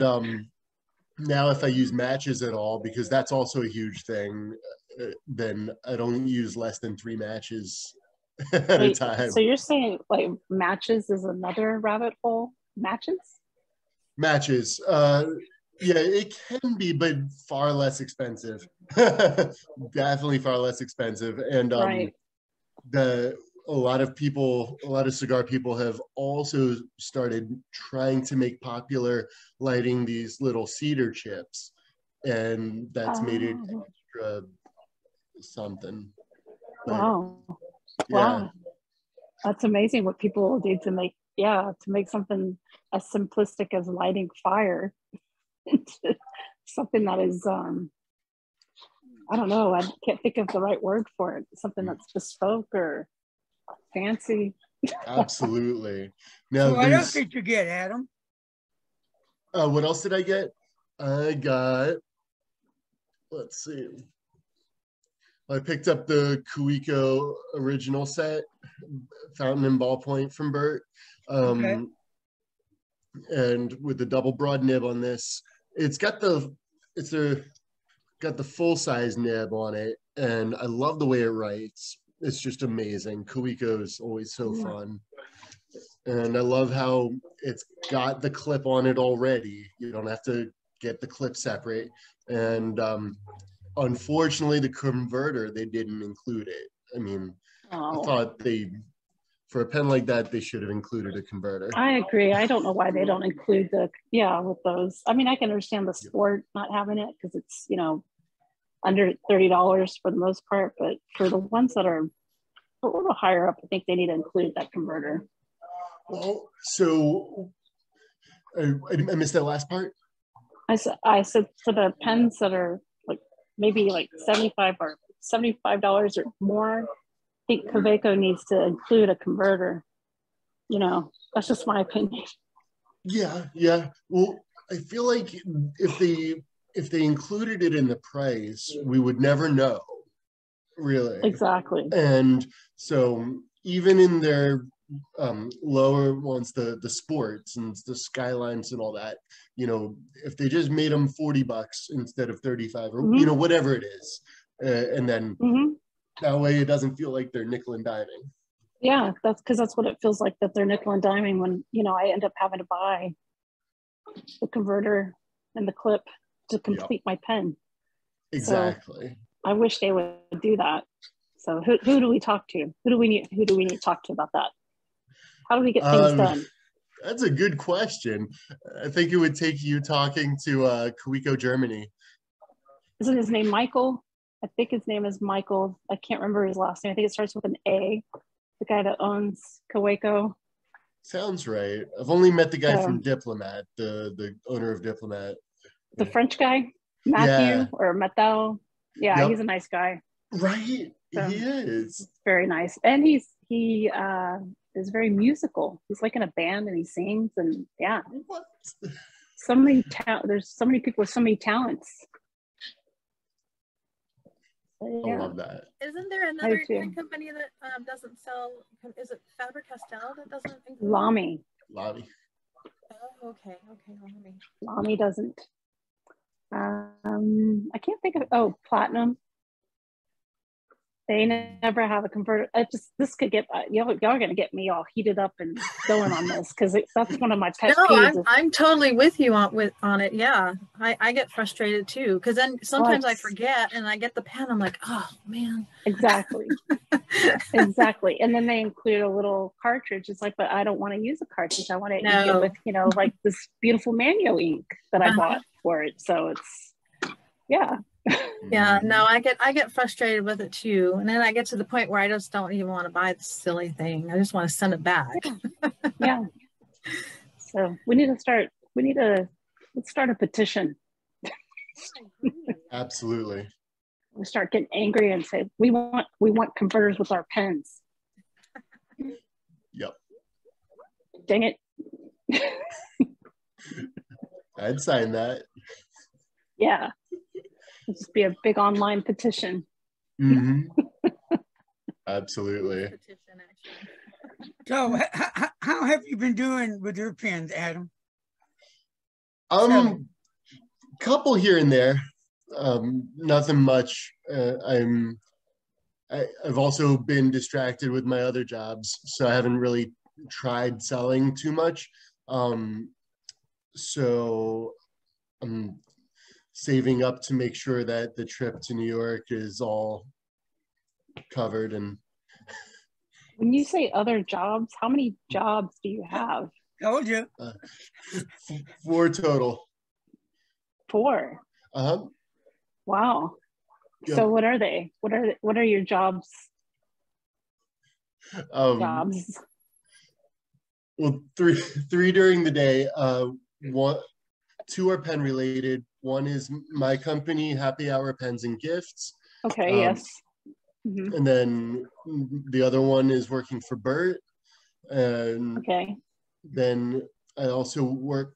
S6: now if I use matches at all, because that's also a huge thing, then I don't use less than 3 matches at a time.
S3: So you're saying like matches is another rabbit hole? Matches?
S6: Matches. Yeah, it can be, but far less expensive. Definitely far less expensive. And
S3: right.
S6: A lot of cigar people have also started trying to make popular lighting these little cedar chips, and that's made it extra something. But,
S3: wow.
S6: Yeah.
S3: Wow. That's amazing what people will do to make something as simplistic as lighting fire into something that is I don't know, I can't think of the right word for it. Something that's bespoke or fancy.
S6: Absolutely. Now,
S2: so what else did you get, Adam?
S6: What else did I get? I got, let's see. I picked up the Cuico original set, fountain and ballpoint from Bert.
S2: Okay.
S6: And with the double broad nib on this, it's got the full size nib on it, and I love the way it writes. It's just amazing. Cuico is always so fun. And I love how it's got the clip on it already. You don't have to get the clip separate. And unfortunately, the converter, they didn't include it. I mean, I thought for a pen like that, they should have included a converter.
S3: I agree. I don't know why they don't include with those. I mean, I can understand the sport not having it because it's, under $30 for the most part, but for the ones that are a little higher up, I think they need to include that converter.
S6: Well, so I missed that last part.
S3: I said for the pens that are maybe $75 or more, I think Kaweco needs to include a converter. That's just my opinion.
S6: Yeah. Well, I feel like if they included it in the price, we would never know, really.
S3: Exactly.
S6: And so even in their lower ones, the sports and the skylines and all that, if they just made them $40 instead of 35 or whatever it is, and then that way it doesn't feel like they're nickel and diming.
S3: Yeah, that's what it feels like, that they're nickel and diming when I end up having to buy the converter and the clip to complete my pen.
S6: Exactly.
S3: So I wish they would do that. So who do we talk to? Who do we need to talk to about that? How do we get things done?
S6: That's a good question. I think it would take you talking to Cuico Germany.
S3: Isn't his name Michael? I think his name is Michael. I can't remember his last name. I think it starts with an A. The guy that owns Cuico.
S6: Sounds right. I've only met the guy from Diplomat, the owner of Diplomat.
S3: The French guy, Matthew or Matteo. Yeah, He's a nice guy.
S6: Right, so, he is.
S3: Very nice, and he is very musical. He's like in a band and he sings, and
S6: What?
S3: So many there's so many people with so many talents.
S6: I love that.
S4: Isn't there another company that doesn't sell? Is it Faber-Castell that doesn't include?
S3: Lamy.
S4: Oh, okay, Lamy.
S3: Lamy doesn't. I can't think of. Platinum. They never have a converter. This could get y'all are gonna get me all heated up and going on this because that's one of my pet peeves.
S4: No, I'm totally with you on it. Yeah, I get frustrated too because then sometimes I forget and I get the pen. I'm like, oh man.
S3: Exactly. Exactly. And then they include a little cartridge. It's like, but I don't want to use a cartridge. I want to ink it with like this beautiful Manio ink that I bought for it. So it's
S4: Yeah, no, I get frustrated with it too, and then I get to the point where I just don't even want to buy the silly thing. I just want to send it back.
S3: Yeah. So let's start a petition.
S6: Absolutely.
S3: We start getting angry and say we want converters with our pens.
S6: Yep.
S3: Dang it.
S6: I'd sign that.
S3: Yeah. It'll just be a big online petition.
S6: Absolutely.
S2: So how have you been doing with your pens, Adam?
S6: Couple here and there. Nothing much. I've also been distracted with my other jobs, so I haven't really tried selling too much. So I'm saving up to make sure that the trip to New York is all covered. And
S3: when you say other jobs, how many jobs do you have?
S2: Told you.
S6: 4 total.
S3: 4. Wow.
S6: Yep.
S3: So what are they? What are your jobs?
S6: Jobs. Well, three during the day. 2 are pen related. 1 is my company, Happy Hour Pens and Gifts.
S3: Okay. Yes.
S6: And then the other one is working for Bert. And then I also work.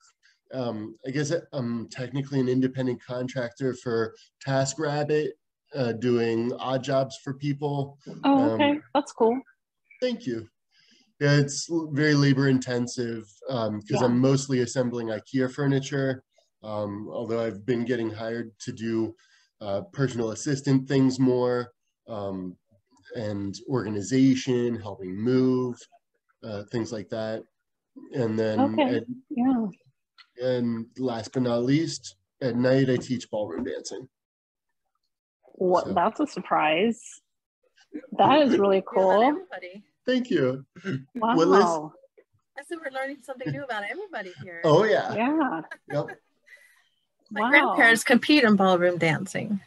S6: I guess I'm technically an independent contractor for TaskRabbit, doing odd jobs for people.
S3: Oh, okay. That's cool.
S6: Thank you. Yeah, it's very labor intensive because I'm mostly assembling IKEA furniture, although I've been getting hired to do personal assistant things more, and organization, helping move, things like that. And then and last but not least, at night I teach ballroom dancing.
S3: What? So. That's a surprise. That is really cool.
S6: Thank you.
S3: Wow.
S4: I said we're learning something new about everybody here.
S6: Oh yeah.
S3: Yeah.
S6: Yep.
S4: My grandparents compete in ballroom dancing.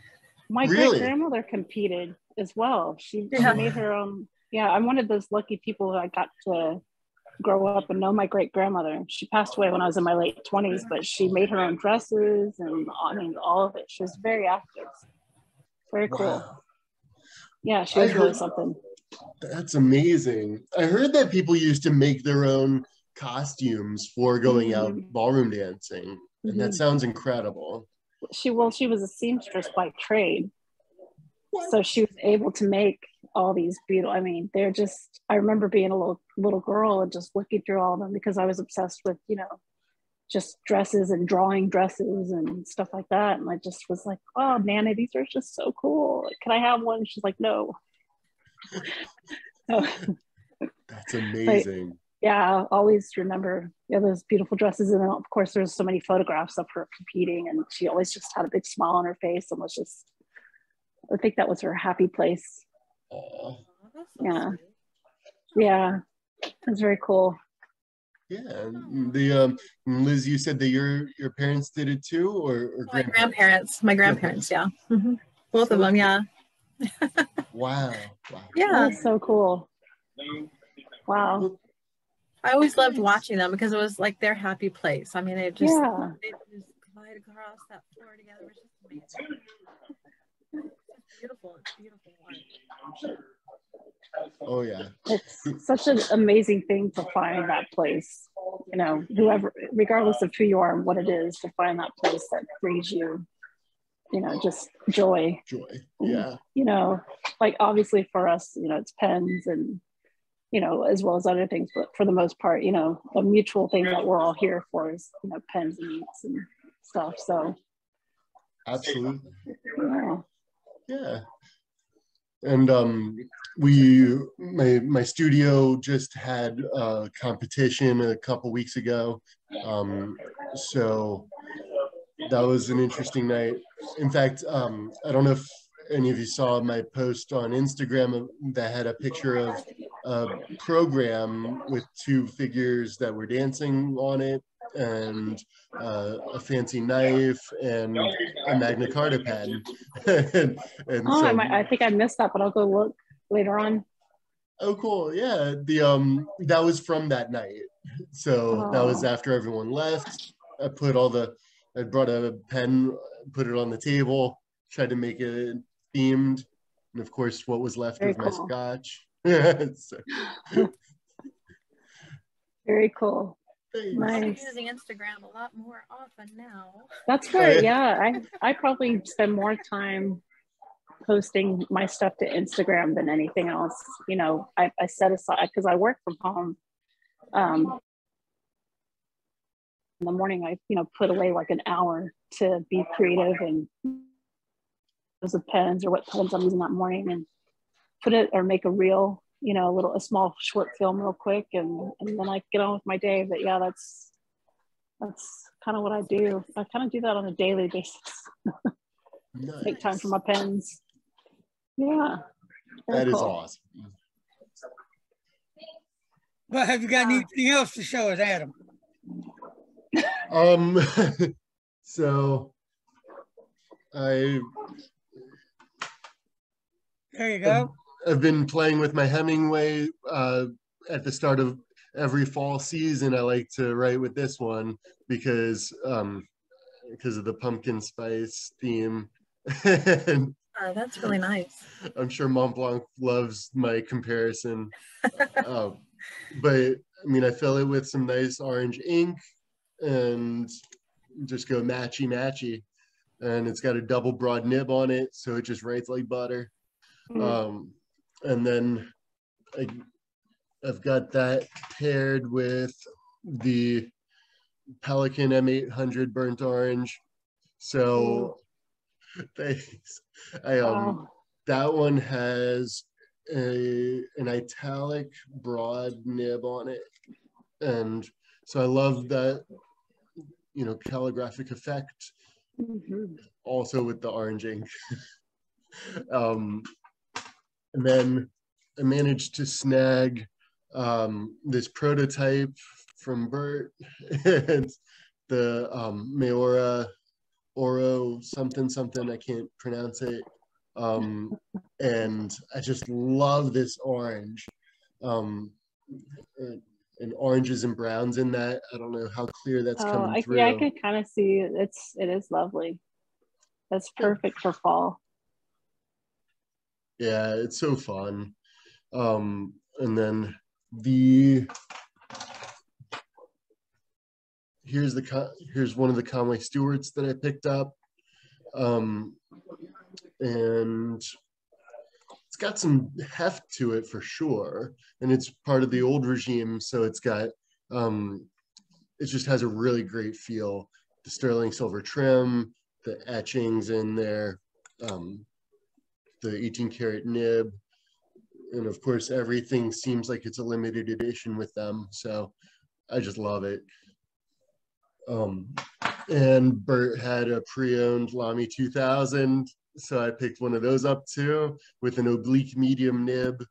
S3: My great grandmother competed as well. She made her own. Yeah, I'm one of those lucky people that I got to grow up and know my great grandmother. She passed away when I was in my late 20s, but she made her own dresses and all of it. She was very active. Very cool.
S6: Wow.
S3: Yeah, she was really something.
S6: That's amazing. I heard that people used to make their own costumes for going out ballroom dancing, and that sounds incredible.
S3: She was a seamstress by trade. What? So she was able to make all these beautiful, I mean, they're just, I remember being a little girl and just looking through all of them because I was obsessed with, just dresses and drawing dresses and stuff like that. And I just was like, oh, Nana, these are just so cool. Can I have one? She's like, no.
S6: That's amazing.
S3: But, yeah, I'll always remember those beautiful dresses. And then, of course, there's so many photographs of her competing. And she always just had a big smile on her face and was just, I think that was her happy place. Yeah. Yeah. It was very cool.
S6: Yeah, Liz, you said that your parents did it too, or
S4: grandparents? My grandparents, yeah, both of them, yeah.
S6: Wow.
S4: Yeah,
S3: that's so cool. Wow.
S4: I always loved watching them because it was like their happy place. I mean, they just glide across that floor together. It was just amazing. It's beautiful. It's beautiful.
S6: Oh yeah,
S3: it's such an amazing thing to find that place, whoever, regardless of who you are and what it is, to find that place that brings you, just joy.
S6: Yeah.
S3: Like obviously for us, it's pens and, as well as other things, but for the most part, the mutual thing that we're all here for is, pens and meats and stuff. So.
S6: Absolutely.
S3: Yeah.
S6: And my studio just had a competition a couple weeks ago, so that was an interesting night. In fact, I don't know if any of you saw my post on Instagram that had a picture of a program with 2 figures that were dancing on it, and a fancy knife and a Magna Carta pen. and so,
S3: I think I missed that, but I'll go look later on.
S6: Oh, cool. Yeah. That was from that night. So that was after everyone left. I brought a pen, put it on the table, tried to make it themed. And of course, what was left was my scotch.
S3: Very cool. Nice.
S4: I'm using Instagram a lot more often now.
S3: That's where, I probably spend more time posting my stuff to Instagram than anything else. You know, I set aside, because I work from home. In the morning, I put away like an hour to be creative and use pens or what pens I'm using that morning, and put it or make a reel, a small short film real quick, and then I get on with my day. But yeah, that's kind of what I do. I kind of do that on a daily basis.
S6: Nice.
S3: Make time for my pens. Yeah.
S6: That is awesome.
S2: Well, have you got anything else to show us, Adam?
S6: So there
S2: you go.
S6: I've been playing with my Hemingway at the start of every fall season. I like to write with this one because of the pumpkin spice theme. And
S4: oh, that's really nice.
S6: I'm sure Mont Blanc loves my comparison. But I mean, I fill it with some nice orange ink and just go matchy. And it's got a double broad nib on it, so it just writes like butter. And then I've got that paired with the Pelican M800 burnt orange. So thanks. That one has an italic broad nib on it, and so I love that calligraphic effect. Also with the orange ink. And then I managed to snag this prototype from Bert. It's the Mayora Oro something, I can't pronounce it. And I just love this orange. And oranges and browns in that. I don't know how clear that's coming through.
S3: Yeah, I can kind of see it. It is lovely. That's perfect for fall.
S6: Yeah, it's so fun. And then here's one of the Conway Stewarts that I picked up. And it's got some heft to it for sure, and it's part of the old regime, so it's got it just has a really great feel. The sterling silver trim, the etchings in there, the 18 karat nib, and of course everything seems like it's a limited edition with them, so I just love it. And Bert had a pre-owned Lamy 2000, so I picked one of those up too with an oblique medium nib.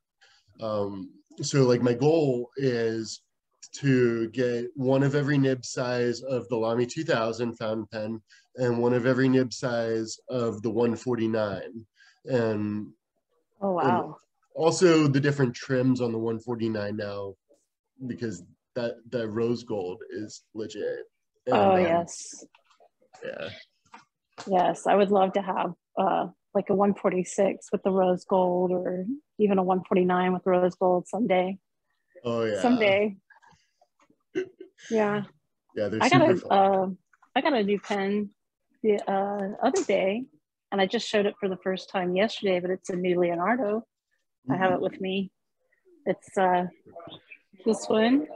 S6: So like my goal is to get one of every nib size of the Lamy 2000 fountain pen and one of every nib size of the 149. And
S3: oh wow!
S6: And also the different trims on the 149 now, because that rose gold is legit. And,
S3: yes.
S6: Yeah.
S3: Yes, I would love to have like a 146 with the rose gold, or even a 149 with rose gold someday.
S6: Oh yeah.
S3: Someday. Yeah.
S6: Yeah, they're super fun.
S3: I got a new pen the other day, and I just showed it for the first time yesterday, but it's a new Leonardo. I have it with me. It's this one.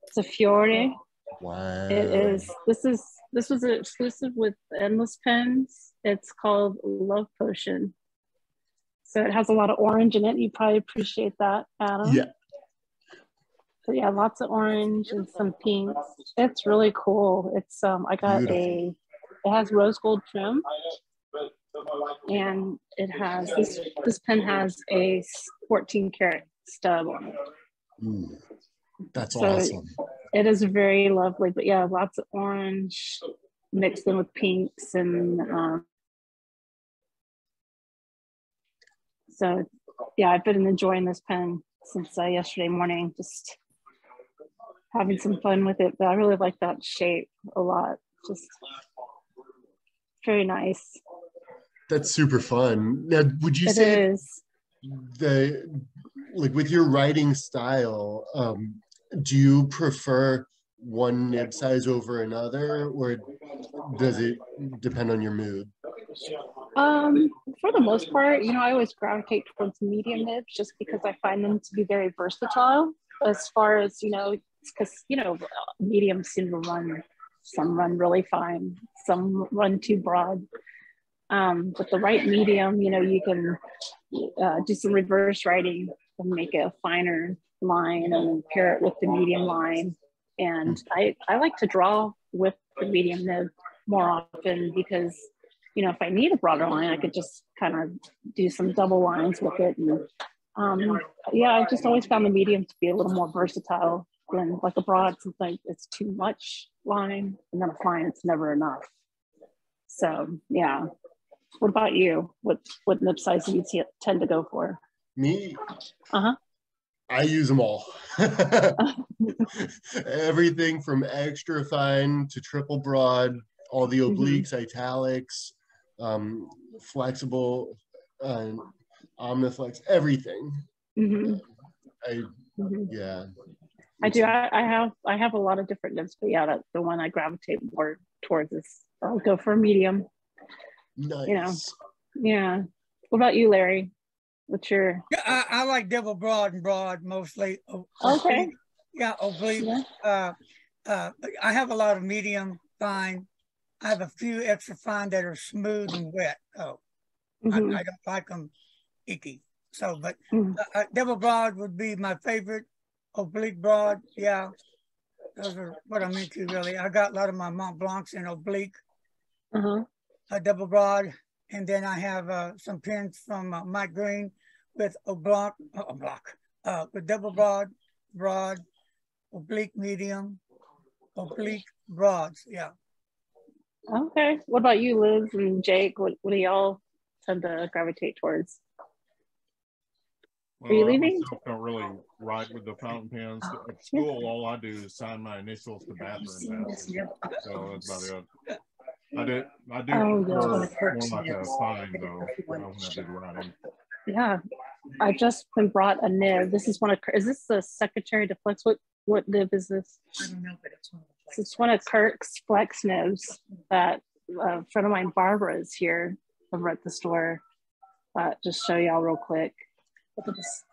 S3: It's a Fiore.
S6: Wow.
S3: It is. This was exclusive with Endless Pens. It's called Love Potion. So it has a lot of orange in it. You probably appreciate that, Adam.
S6: Yeah.
S3: So yeah, lots of orange and some pinks. It's really cool. It's I got beautiful. It has rose gold trim, and it has this pen has a 14 karat stub on it.
S6: Ooh, that's awesome.
S3: It is very lovely, but yeah, lots of orange mixed in with pinks, and so yeah, I've been enjoying this pen since yesterday morning, just having some fun with it. But I really like that shape a lot. Just very nice.
S6: That's super fun. Now, would you say with your writing style, do you prefer one nib size over another, or does it depend on your mood?
S3: For the most part, I always gravitate towards medium nibs just because I find them to be very versatile as far as, because, mediums seem to some run really fine, some run too broad. But the right medium, you can do some reverse writing and make a finer line and pair it with the medium line. And I like to draw with the medium nib more often because, if I need a broader line, I could just kind of do some double lines with it. And I just always found the medium to be a little more versatile than like a broad. Sometimes it's too much line, and then a fine, it's never enough. So yeah. What about you? What nib size do you tend to go for?
S6: Me? I use them all. Everything from extra fine to triple broad, all the obliques, italics, flexible, omniflex, everything. Yeah.
S3: I do. I have a lot of different nibs, but yeah, the one I gravitate more towards is I'll go for a medium.
S6: Nice.
S3: Yeah. What about you, Larry? What's your?
S2: I like double broad and broad mostly.
S3: Okay.
S2: Yeah, oblique. Yeah. I have a lot of medium fine. I have a few extra fine that are smooth and wet. Oh, I don't like them icky. So, but double broad would be my favorite. Oblique broad, yeah. Those are what I'm into really. I got a lot of my Mont Blancs in oblique. Double broad, and then I have some pens from Mike Green with with double broad, oblique medium, oblique broads, yeah.
S3: Okay. What about you, Liz and Jake? What do y'all tend to gravitate towards?
S1: Well,
S3: are you leaving?
S1: I don't really write with the fountain pens. At school, all I do is sign my initials to bathroom passes. So that's about it. I do more like a fine though when I did writing.
S3: Yeah, I just been brought a nib. This is is this the Secretary to Flex? What nib is this?
S8: I don't know, but it's one of the Flex.
S3: It's one of Kirk's Flex nibs that a friend of mine, Barbara, is here over at the store. Just show y'all real quick. Look at this.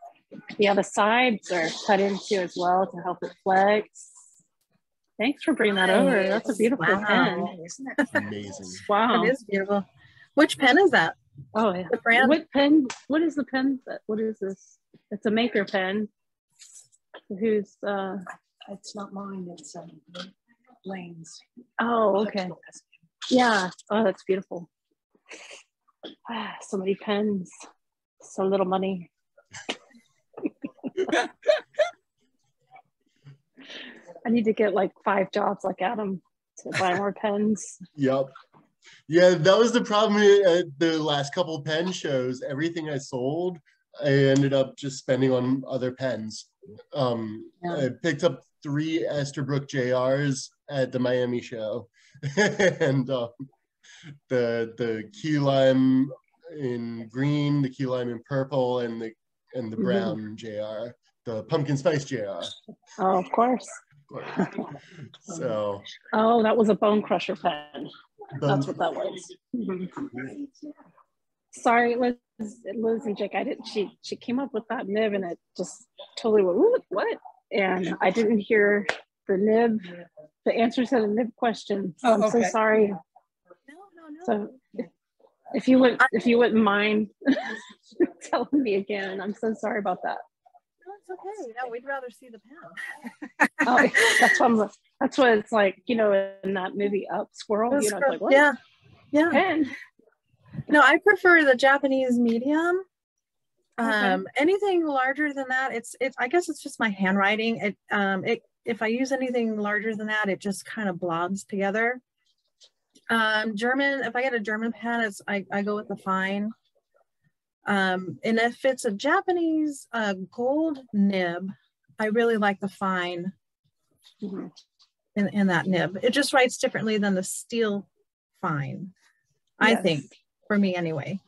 S3: Yeah, the sides are cut into as well to help it flex. Thanks for bringing that over. That's a beautiful pen.
S6: Amazing.
S3: Wow.
S4: It is beautiful. Which pen is that?
S3: Oh, yeah.
S4: The brand?
S3: What pen? What is the pen? What is this? It's a maker pen. Who's
S8: It's not mine, it's Lane's.
S3: Oh, okay. Yeah. Oh, that's beautiful. So many pens. So little money. I need to get like 5 jobs like Adam to buy more pens.
S6: Yep. Yeah, that was the problem at the last couple of pen shows. Everything I sold, I ended up just spending on other pens. I picked up 3 Esterbrook JRs at the Miami show. And the key lime in green, the key lime in purple, and the brown JR, the pumpkin spice JR.
S3: Oh, of course.
S6: So.
S3: Oh, that was a bone crusher pen. That's what that was. Sorry, Liz and Jake. I didn't. She came up with that nib, and it just totally went, what? And I didn't hear the nib, the answer to the nib question. So I'm so sorry.
S4: No.
S3: So if you wouldn't mind telling me again, I'm so sorry about that.
S4: No, it's okay. No, we'd rather see the pen.
S3: Oh, that's what it's like, in that movie Up, Squirrel. It's like, what?
S4: Yeah.
S3: Pen.
S4: No, I prefer the Japanese medium. Anything larger than that, it's. I guess it's just my handwriting. If I use anything larger than that, it just kind of blobs together. German. If I get a German pen, I go with the fine. And if it's a Japanese gold nib, I really like the fine in that nib. It just writes differently than the steel fine. Yes. I think, for me anyway.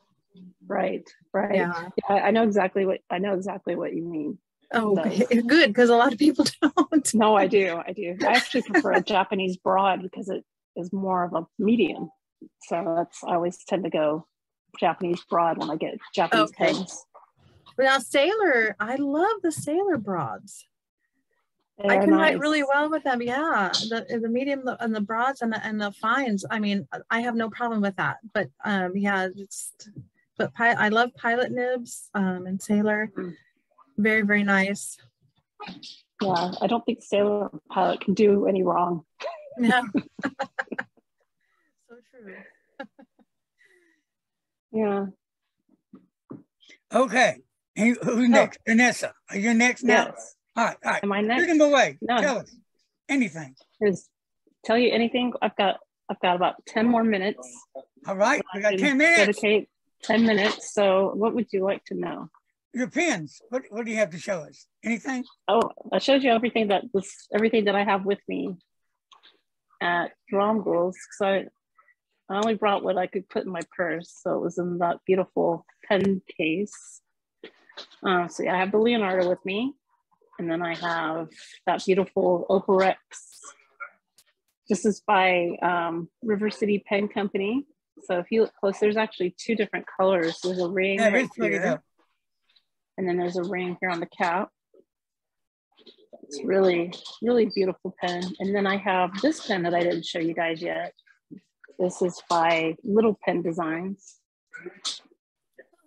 S3: Right. Yeah, I know exactly what you mean.
S4: Oh, good, because a lot of people don't.
S3: No, I do. I actually prefer a Japanese broad because it is more of a medium. So I always tend to go Japanese broad when I get Japanese pens.
S4: Now, Sailor, I love the Sailor broads. I can write really well with them. Yeah, the medium and the broads and the fines. I mean, I have no problem with that. But yeah, I love pilot nibs and Sailor. Very, very nice.
S3: Yeah, I don't think Sailor Pilot can do any wrong.
S4: Yeah. So true.
S3: Yeah.
S2: Okay. Who's next? Vanessa. Are you next now?
S3: Yes.
S2: All right.
S3: Am I next?
S2: Take them away.
S3: No.
S2: Tell us anything.
S3: Tell you anything? I've got about 10 more minutes.
S2: All right. We got 10 minutes.
S3: Dedicate 10 minutes. So what would you like to know?
S2: Your pens. What do you have to show us? Anything?
S3: Oh, I showed you everything that I have with me at Dromgold's. So I only brought what I could put in my purse. So it was in that beautiful pen case. So yeah, I have the Leonardo with me. And then I have that beautiful Oparex. This is by River City Pen Company. So if you look close, there's actually two different colors. There's a ring right here. And then there's a ring here on the cap. It's really, really beautiful pen. And then I have this pen that I didn't show you guys yet. This is by Little Pen Designs.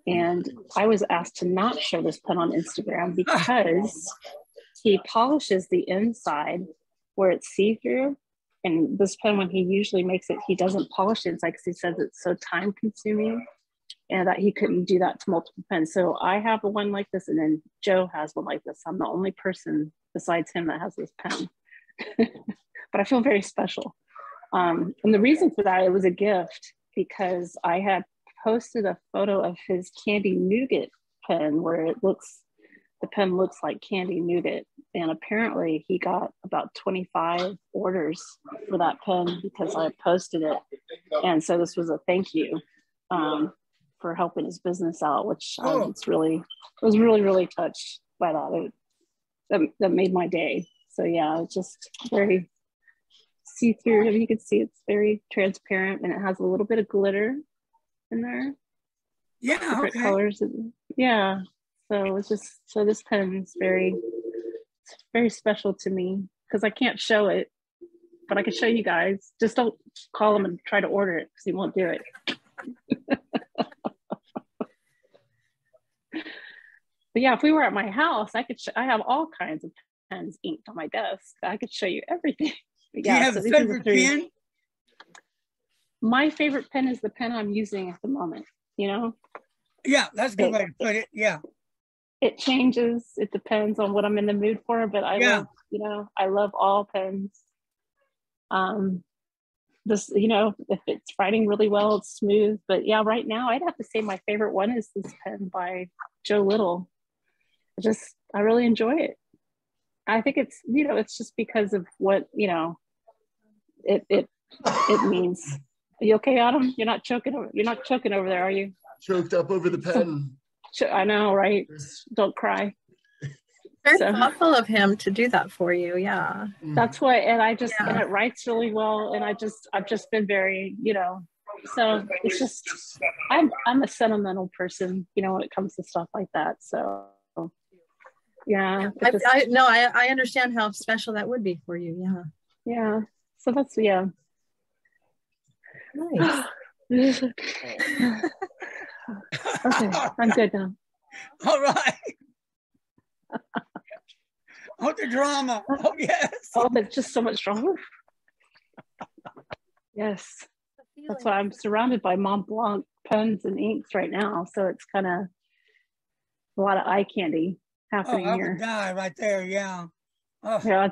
S3: And I was asked to not show this pen on Instagram because he polishes the inside where it's see-through. And this pen, when he usually makes it, he doesn't polish the inside because he says it's so time consuming and that he couldn't do that to multiple pens. So I have a one like this, and then Joe has one like this. I'm the only person besides him that has this pen. But I feel very special. And the reason for that, it was a gift because I had posted a photo of his candy nougat pen where the pen looks like candy nougat. And apparently he got about 25 orders for that pen because I posted it. And so this was a thank you for helping his business out, which I was really, really touched by that. That made my day. So yeah, it's just very see-through. You can see it's very transparent and it has a little bit of glitter in there.
S2: Yeah,
S3: different colors. Yeah. So it's just, so this pen is very special to me because I can't show it, but I can show you guys. Just don't call him and try to order it because he won't do it. But yeah, if we were at my house, I have all kinds of pens inked on my desk. I could show you everything. But yeah,
S2: do you have a favorite pen?
S3: My favorite pen is the pen I'm using at the moment, you know?
S2: Yeah, that's a good way to put it. Yeah.
S3: It changes. It depends on what I'm in the mood for, but I love, you know, I love all pens. This, you know, if it's writing really well, it's smooth. But yeah, right now I'd have to say my favorite one is this pen by Joe Little. I really enjoy it. I think it's, you know, it's just because of what, you know, it means. Are you okay, Adam? You're not choking over there, are you?
S6: Choked up over the pen.
S3: I know, right? Don't cry.
S4: Very thoughtful of him to do that for you. Yeah.
S3: That's what, and and it writes really well. And I've just been very, you know, so it's just, I'm a sentimental person, you know, when it comes to stuff like that. So yeah.
S4: I understand how special that would be for you. Yeah.
S3: Yeah. So that's, yeah.
S4: Nice.
S3: Okay, I'm good now.
S2: All right. Oh, the drama. Oh, yes.
S3: Oh, but just so much drama. Yes. That's why I'm surrounded by Mont Blanc pens and inks right now. So it's kind of a lot of eye candy happening here.
S2: Would die right there, yeah. Oh.
S3: Yeah,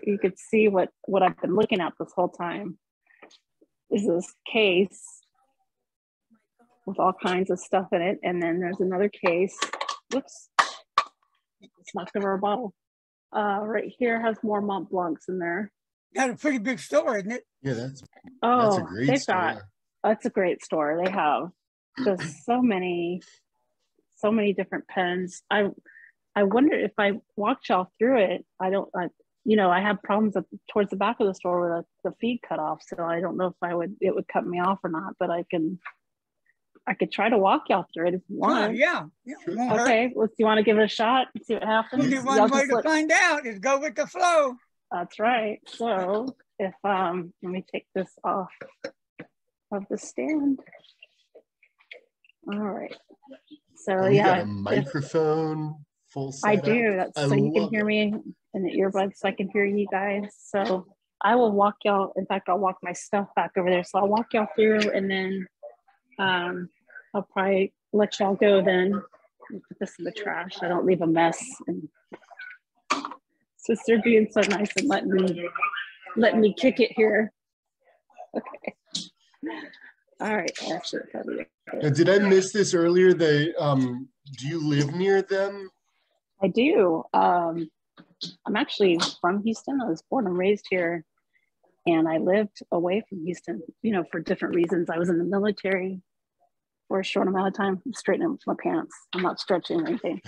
S3: you could see what I've been looking at this whole time. Is this case with all kinds of stuff in it, and then there's another case. Whoops, it's knocked over a bottle. Right here has more Mont Blancs in there.
S2: Got a pretty big store, isn't it?
S6: Yeah, that's
S3: a
S6: great store.
S3: That's a great store. They have just so many different pens. I I wonder if I walked y'all through it. I have problems towards the back of the store where the feed cut off. So I don't know if it would cut me off or not, but I could try to walk y'all through it if you want.
S2: Yeah.
S3: Okay. Well, do you want to give it a shot and see what happens?
S2: Only one way to find out is go with the flow.
S3: That's right. So if let me take this off of the stand. All right. So
S6: you got a microphone, full setup.
S3: I do. That's so you can hear me in the earbuds, so I can hear you guys. So I will walk y'all. In fact, I'll walk my stuff back over there. So I'll walk y'all through, and then I'll probably let y'all go. Then put this in the trash. I don't leave a mess. And sister being so nice and letting me kick it here. Okay. All right. Actually,
S6: did I miss this earlier? Do you live near them?
S3: I do. I'm actually from Houston. I was born and raised here, and I lived away from Houston, for different reasons. I was in the military for a short amount of time. I'm straightening up my pants. I'm not stretching or anything.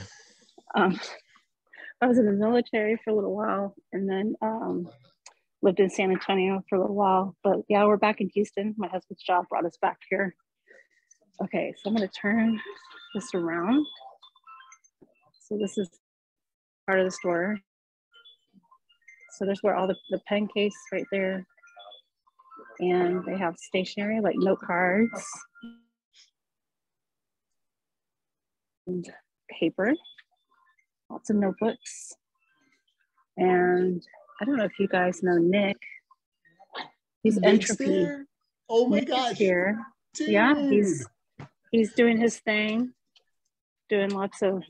S3: I was in the military for a little while, and then lived in San Antonio for a little while. But yeah, we're back in Houston. My husband's job brought us back here. Okay, so I'm going to turn this around. So this is part of the store. So there's where all the pen case right there. And they have stationery like note cards and paper, lots of notebooks. And I don't know if you guys know Nick. He's Entropy.
S6: Oh my
S3: Nick
S6: gosh.
S3: Is here.
S6: Dude.
S3: Yeah, he's doing his thing, doing lots of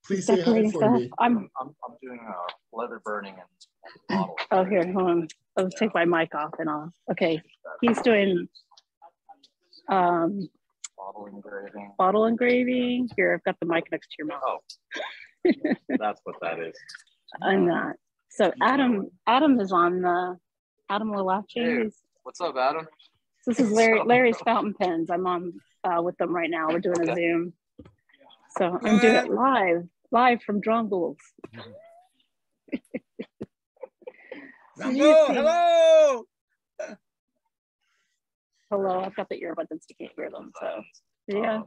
S6: please say hi for me.
S9: I'm doing leather burning and bottle.
S3: Oh, here, hold on. I'll take my mic off and off. Okay, he's doing bottle engraving. Here, I've got the mic next to your mouth.
S9: Oh, that's what that is.
S3: I'm not. So Adam is on the Adam Lalachi.
S9: Hey, what's up, Adam?
S3: This is Larry's fountain pens. I'm on with them right now. We're doing a Zoom. So I'm doing it live from Drongles.
S2: Hello.
S3: Hello, I've got the earbuds so you can't hear them. So yeah.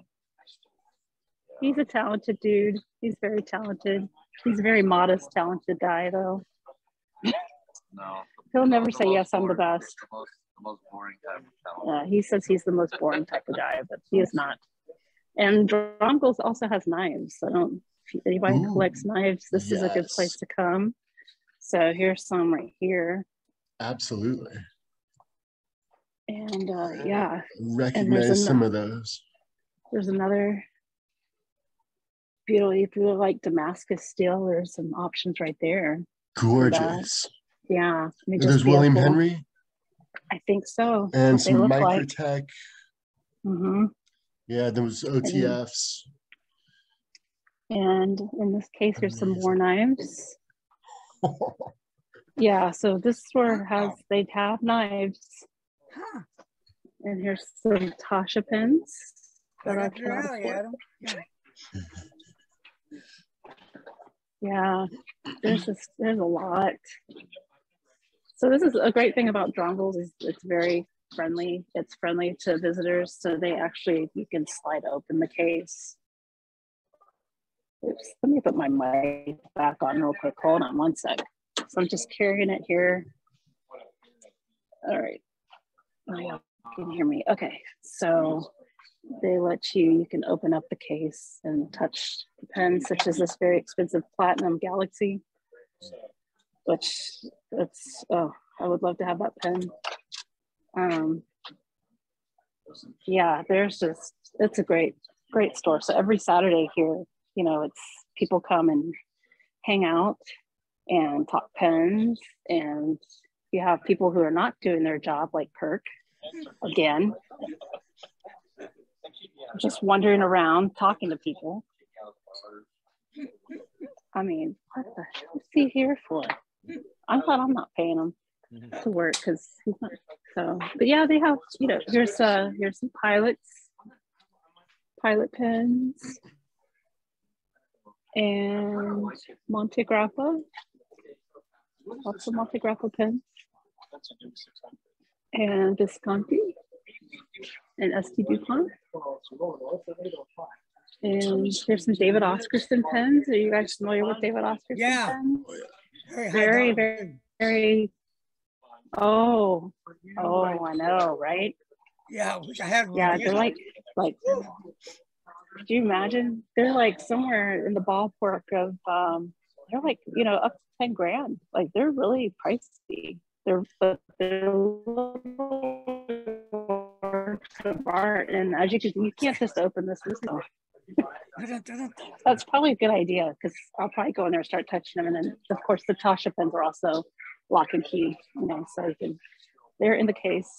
S3: He's a talented dude. He's very talented. He's a very modest, talented guy though.
S9: No.
S3: He'll never say yes, I'm the best.
S9: The most boring type of talent.
S3: He says he's the most boring type of guy, but he is not. And Drongles also has knives. So if anybody collects knives, this is a good place to come. So here's some right here.
S6: Absolutely.
S3: And yeah.
S6: Recognize some of those.
S3: There's another beautiful, if you like Damascus steel, there's some options right there.
S6: Gorgeous.
S3: Yeah.
S6: There's William Henry.
S3: I think so.
S6: And some Microtech.
S3: Mm-hmm.
S6: Yeah, there was OTFs.
S3: And in this case, there's some more knives. Yeah, so this store they have knives. And here's some Tasha pens. Yeah, there's a lot. So this is a great thing about Drongles is it's very friendly. It's friendly to visitors. So you can slide open the case. Oops, let me put my mic back on real quick. Hold on one sec. So I'm just carrying it here. All right. Oh, yeah, you can hear me. Okay, so they let you can open up the case and touch the pens, such as this very expensive Platinum Galaxy, which I would love to have that pen. Yeah, it's a great store. So every Saturday here, it's people come and hang out and talk pens, and you have people who are not doing their job like Kirk, again, just wandering around talking to people. I mean, what the hell is he here for? I thought I'm not paying him to work because he's not. So, but yeah, they have, here's some pilot pens. and Monte Grappa. Lots of Monte Grappa pens. And Visconti. And ST DuPont. And here's some David Oscarson pens. Are you guys familiar with David Oscarson pens? Very, very, very. Oh, I know, right?
S2: Yeah, I wish I had one.
S3: Yeah, they're like, do you imagine? They're like somewhere in the ballpark of, they're like, you know, up to 10 grand. Like they're really pricey. They're of art, and as you can't just open this. That's probably a good idea because I'll probably go in there and start touching them, and then of course the Tasha pens are also lock and key, you know, so you can. They're in the case.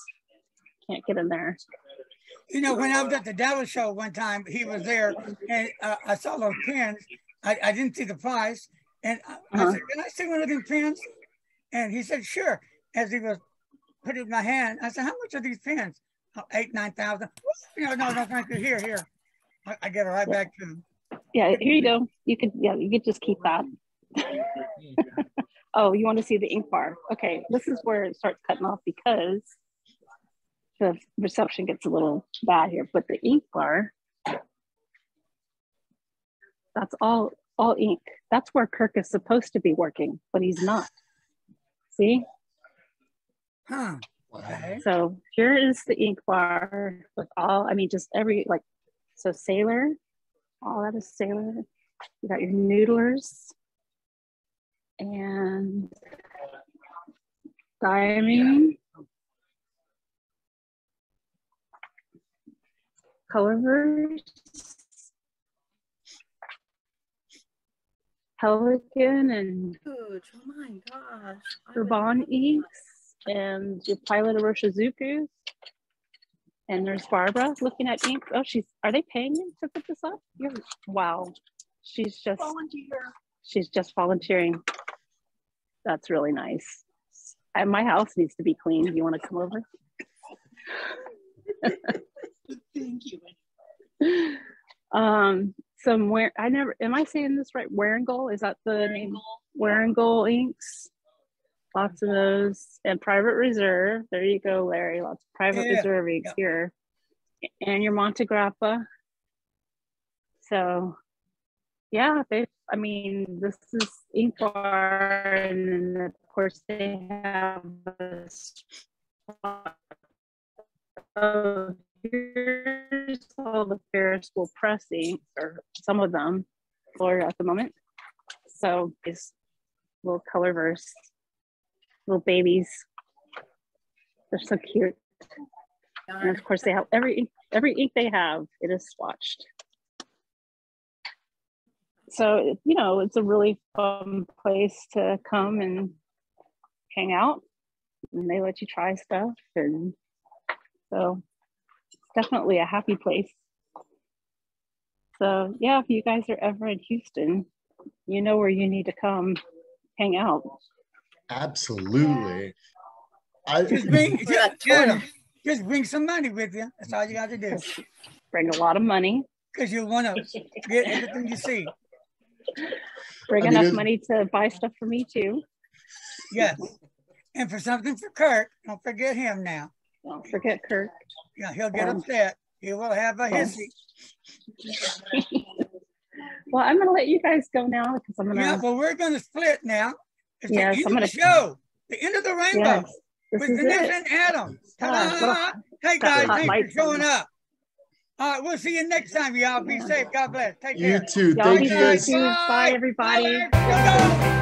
S3: Can't get in there.
S2: You know, when I was at the Dallas show one time, he was there, and I saw those pens. I didn't see the price, and I said, "Can I see one of these pens?" And he said, "Sure." As he was putting it in my hand, I said, "How much are these pens?" 8,000, 9,000. No, thank you. Here. I get it right back to him.
S3: Yeah, here you go. You could just keep that. Oh, you want to see the ink bar? Okay, this is where it starts cutting off because the reception gets a little bad here. But the ink bar, that's all ink. That's where Kirk is supposed to be working, but he's not. See?
S2: Huh. Okay.
S3: So here is the ink bar with all, I mean, just every, like, so Sailor, all that is Sailor. You got your Noodlers and Diamine, Colorverse, Pelican, and
S4: Huge. Oh my gosh.
S3: Bourbon inks, and your Pilot of Roshizuku. And there's Barbara looking at ink. Oh, are they paying you to put this up? Wow. She's just volunteering. That's really nice. And my house needs to be cleaned. Do you want to come over?
S8: Thank you.
S3: Am I saying this right? Warringall, is that the name? Warringall inks. Lots of those. And Private Reserve. There you go, Larry. Lots of Private Reserve inks here. And your Monte Grappa. So yeah, this is ink bar, and then of course they have here's all the Ferris wheel press inks, or some of them for at the moment. So these little Colorverse, little babies. They're so cute. And of course they have every ink they have, it is swatched. So, you know, it's a really fun place to come and hang out, and they let you try stuff. And so it's definitely a happy place. So yeah, if you guys are ever in Houston, you know where you need to come hang out.
S6: Absolutely.
S2: Just bring some money with you. That's all you got to do.
S3: Bring a lot of money.
S2: Because you want to get everything you see.
S3: Bring enough money to buy stuff for me too.
S2: Yes. And for something for Kirk, don't forget him now.
S3: Don't forget Kirk.
S2: Yeah, he'll get upset. He will have a hissy.
S3: Well, I'm going to let you guys go now because I'm going to.
S2: Yeah, well, we're going to split now. It's
S3: yes,
S2: the end of the show. The end of the rainbow.
S3: Yes,
S2: with Vanessa and Adam. Hey, guys, thanks for showing up. All right, we'll see you next time, y'all. Be safe. God bless. Take care.
S6: You too. Thank you guys.
S3: Bye, everybody.
S2: Bye.